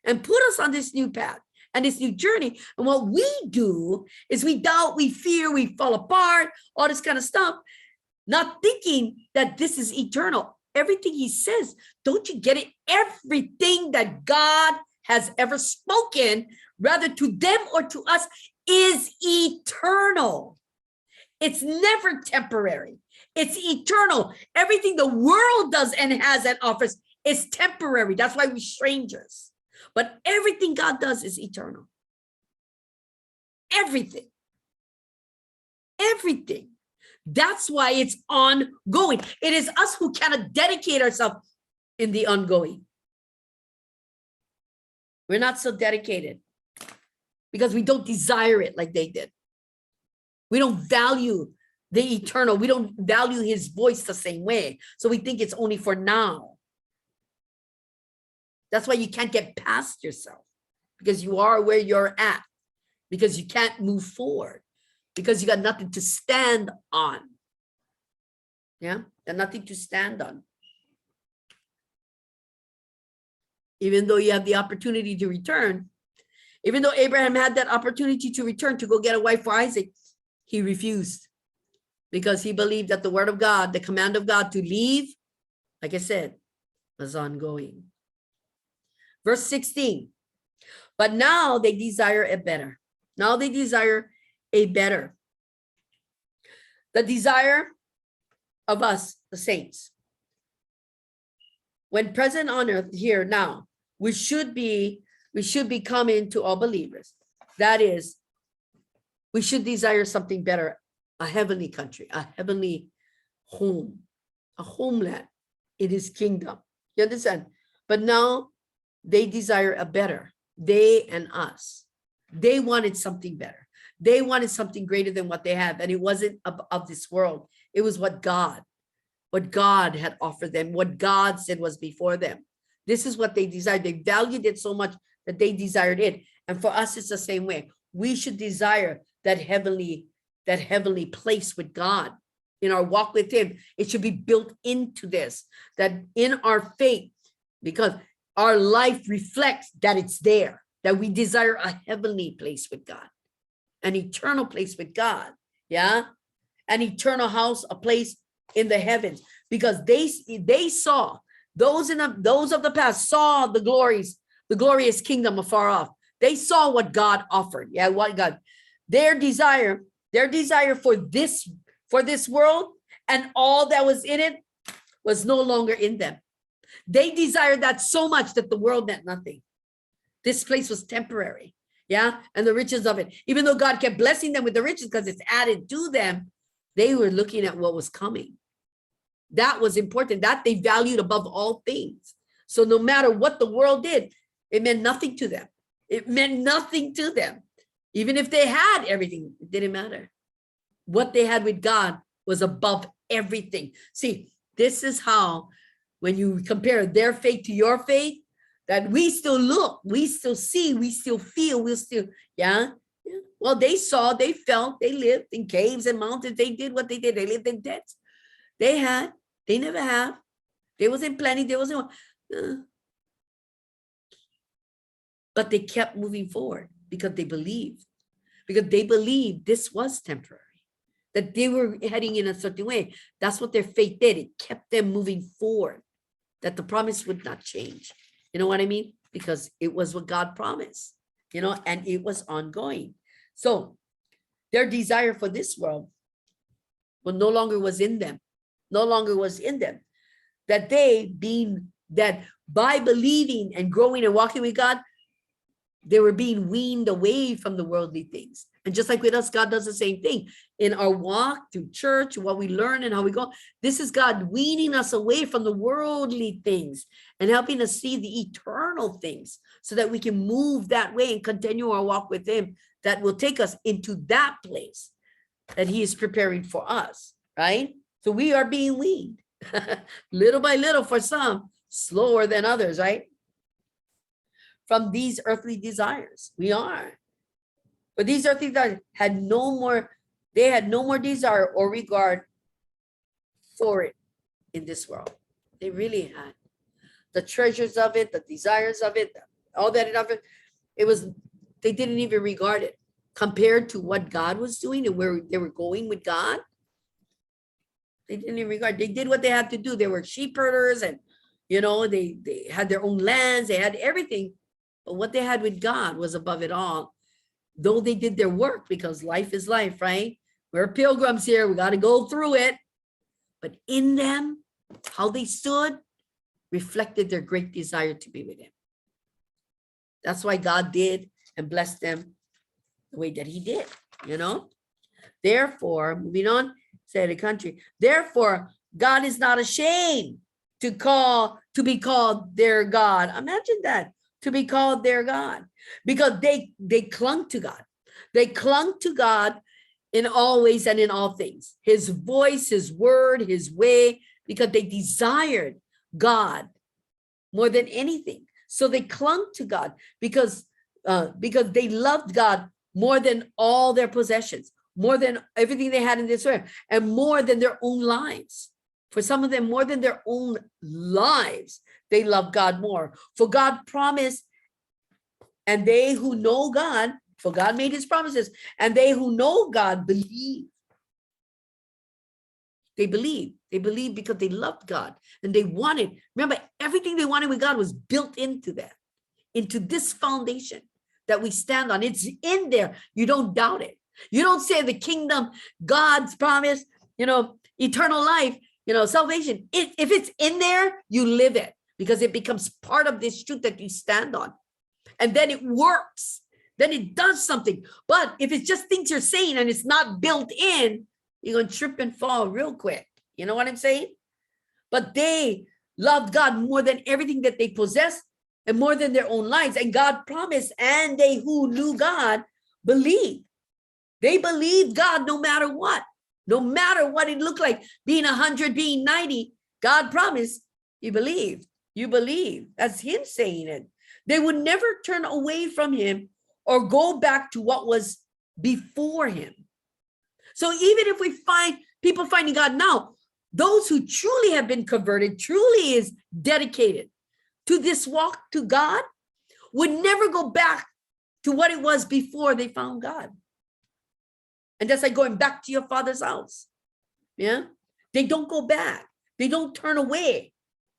and put us on this new path and this new journey. And what we do is we doubt, we fear, we fall apart, all this kind of stuff, not thinking that this is eternal. Everything he says, don't you get it? Everything that God has ever spoken, rather to them or to us, is eternal. It's never temporary. It's eternal. Everything the world does and has and offers is temporary. That's why we're strangers. But everything God does is eternal. Everything. Everything. That's why it's ongoing. It is us who cannot dedicate ourselves in the ongoing. We're not so dedicated because we don't desire it like they did. We don't value the eternal. We don't value his voice the same way. So we think it's only for now. That's why you can't get past yourself, because you are where you're at, because you can't move forward, because you got nothing to stand on. Yeah, and nothing to stand on. Even though you have the opportunity to return, even though Abraham had that opportunity to return to go get a wife for Isaac, he refused because he believed that the word of God, the command of God to leave, like I said, was ongoing. Verse 16, but now they desire a better. Now they desire a better. The desire of us, the saints. When present on earth here now, we should be coming to all believers. That is, we should desire something better, a heavenly country, a heavenly home, a homeland in his kingdom. You understand? But now they desire a better, they and us. They wanted something better. They wanted something greater than what they have. And it wasn't of this world. It was what God had offered them, what God said was before them. This is what they desired. They valued it so much that they desired it. And for us, it's the same way. We should desire that heavenly place with God in our walk with him. It should be built into this, that in our faith, because our life reflects that it's there, that we desire a heavenly place with God, an eternal place with God. Yeah. An eternal house, a place in the heavens, because they saw, those of the past saw the glorious kingdom afar off. They saw what God offered. Yeah. What God, their desire for this world and all that was in it was no longer in them. They desired that so much that the world meant nothing. This place was temporary. Yeah. And the riches of it, even though God kept blessing them with the riches because it's added to them, they were looking at what was coming. That was important. That they valued above all things. So no matter what the world did, it meant nothing to them. It meant nothing to them. Even if they had everything, it didn't matter. What they had with God was above everything. See, this is how, when you compare their faith to your faith, that we still look, we still see, we still feel, we'll still, yeah. Well, they saw, they felt, they lived in caves and mountains. They did what they did. They lived in tents. They had, they never have. There wasn't plenty, there wasn't, but they kept moving forward because they believed this was temporary, that they were heading in a certain way. That's what their faith did. It kept them moving forward, that the promise would not change. You know what I mean? Because it was what God promised, and it was ongoing. So their desire for this world no longer was in them, that by believing and growing and walking with God, they were being weaned away from the worldly things. And just like with us, God does the same thing in our walk through church, what we learn and how we go. This is God weaning us away from the worldly things and helping us see the eternal things so that we can move that way and continue our walk with him, that will take us into that place that he is preparing for us, right? So we are being weaned little by little, for some slower than others, right? From these earthly desires. We are. But these earthly desires had no more desire or regard for it in this world. They really had the treasures of it, the desires of it, all that of it. It was, they didn't even regard it compared to what God was doing and where they were going with God. They didn't even regard. They did what they had to do. They were sheep herders, and they had their own lands. They had everything, but what they had with God was above it all. Though they did their work, because life is life, right? We're pilgrims here. We got to go through it. But in them, how they stood reflected their great desire to be with him. That's why God did and blessed them the way that he did, Therefore, moving on, say the country, therefore, God is not ashamed to be called their God. Imagine that, to be called their God, because they clung to God. They clung to God in all ways and in all things. His voice, his word, his way, because they desired God more than anything. So they clung to God because they loved God more than all their possessions, more than everything they had in this earth, and more than their own lives. For some of them, more than their own lives, they love God more. For God promised, and they who know God, for God made his promises, and they who know God believe. They believe. They believe because they loved God and they wanted. Remember, everything they wanted with God was built into that, into this foundation that we stand on. It's in there. You don't doubt it. You don't say the kingdom, God's promise, eternal life, salvation. If it's in there, you live it, because it becomes part of this truth that you stand on. And then it works. Then it does something. But if it's just things you're saying and it's not built in, you're going to trip and fall real quick. You know what I'm saying? But they loved God more than everything that they possessed and more than their own lives. And God promised, and they who knew God believed. They believed God no matter what. No matter what it looked like, being 100, being 90, God promised, you believe. You believe. That's him saying it. They would never turn away from him or go back to what was before him. So even if we find people finding God now, those who truly have been converted, truly is dedicated to this walk to God, would never go back to what it was before they found God. And that's like going back to your father's house. Yeah. They don't go back. They don't turn away,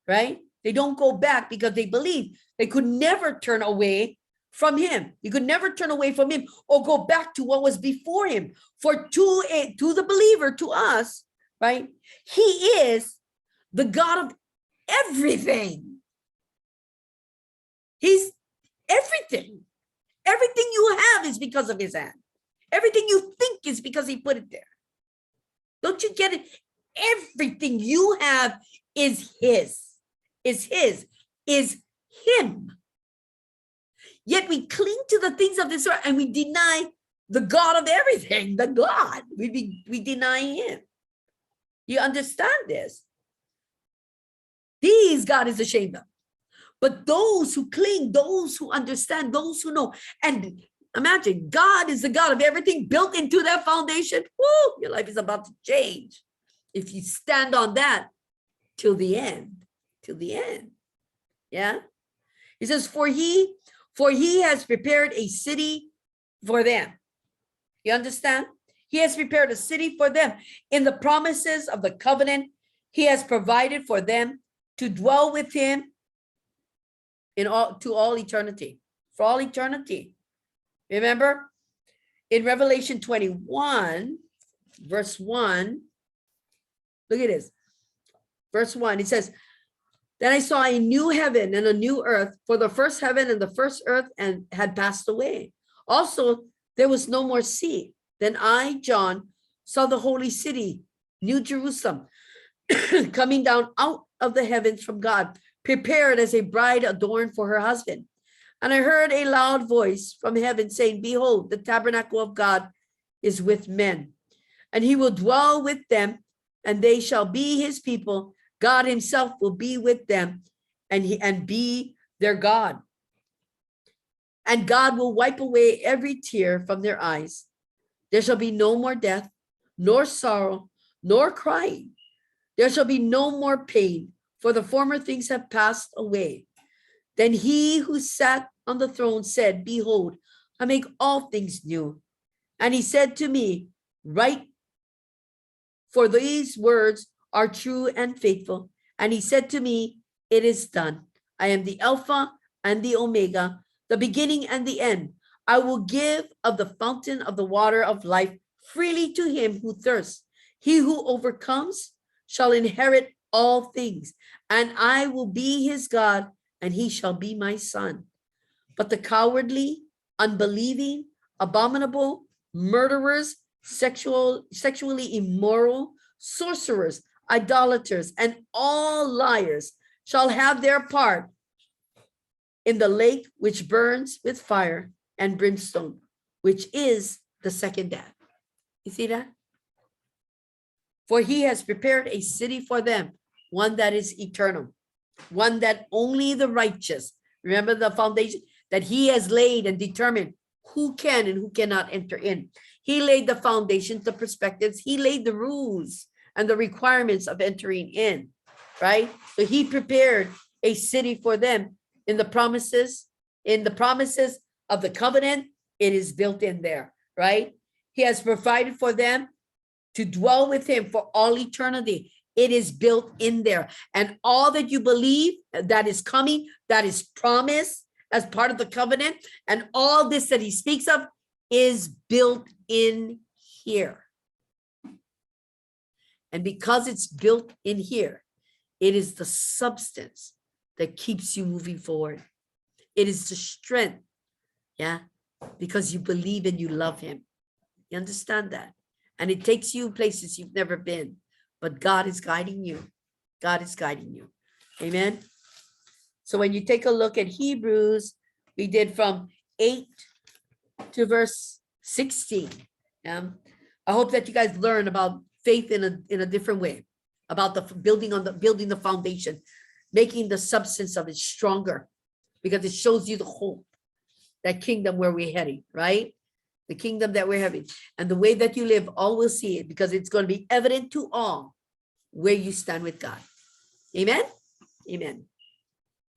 right? They don't go back because they believe they could never turn away from him. You could never turn away from him or go back to what was before him. For to the believer, to us, right? He is the God of everything. He's everything. Everything you have is because of his hand. Everything you think is because he put it there. Don't you get it? Everything you have is his, is him. Yet we cling to the things of this earth and we deny the God of everything, the God. We deny him. You understand this? These God is ashamed of. But those who cling, those who understand, those who know, and imagine, God is the God of everything built into that foundation. Woo, your life is about to change if you stand on that till the end. Yeah. He says, for he has prepared a city for them. You understand? He has prepared a city for them. In the promises of the covenant, he has provided for them to dwell with him to all eternity, for all eternity. Remember, in Revelation 21, verse 1, look at this. Verse 1, it says, then I saw a new heaven and a new earth, for the first heaven and the first earth had passed away. Also, there was no more sea. Then I, John, saw the holy city, New Jerusalem, coming down out of the heavens from God, prepared as a bride adorned for her husband. And I heard a loud voice from heaven saying, behold, the tabernacle of God is with men, and he will dwell with them, and they shall be his people. God himself will be with them and be their God. And God will wipe away every tear from their eyes. There shall be no more death, nor sorrow, nor crying. There shall be no more pain, for the former things have passed away. Then he who sat on the throne said, behold, I make all things new. And he said to me, write, for these words are true and faithful. And he said to me, it is done. I am the Alpha and the Omega, the beginning and the end. I will give of the fountain of the water of life freely to him who thirsts. He who overcomes shall inherit all things, and I will be his God, and he shall be my son. But the cowardly, unbelieving, abominable, murderers, sexually immoral, sorcerers, idolaters, and all liars shall have their part in the lake which burns with fire and brimstone, which is the second death. You see that? For he has prepared a city for them, one that is eternal, one that only the righteous, remember the foundation that he has laid and determined who can and who cannot enter in. He laid the foundations, the perspectives, he laid the rules and the requirements of entering in, right? So he prepared a city for them in the promises of the covenant. It is built in there, right? He has provided for them to dwell with him for all eternity. It is built in there. And all that you believe that is coming, that is promised as part of the covenant, and all this that he speaks of is built in here. And because it's built in here, it is the substance that keeps you moving forward. It is the strength, yeah, because you believe and you love him. You understand that? And it takes you places you've never been, but God is guiding you. God is guiding you. Amen. So when you take a look at Hebrews, we did from 8 to verse 16. I hope that you guys learn about faith in a different way, about the building the foundation, making the substance of it stronger, because it shows you the hope, that kingdom where we're heading, right? The kingdom that we're having, and the way that you live, all will see it, because it's going to be evident to all where you stand with God. Amen. Amen.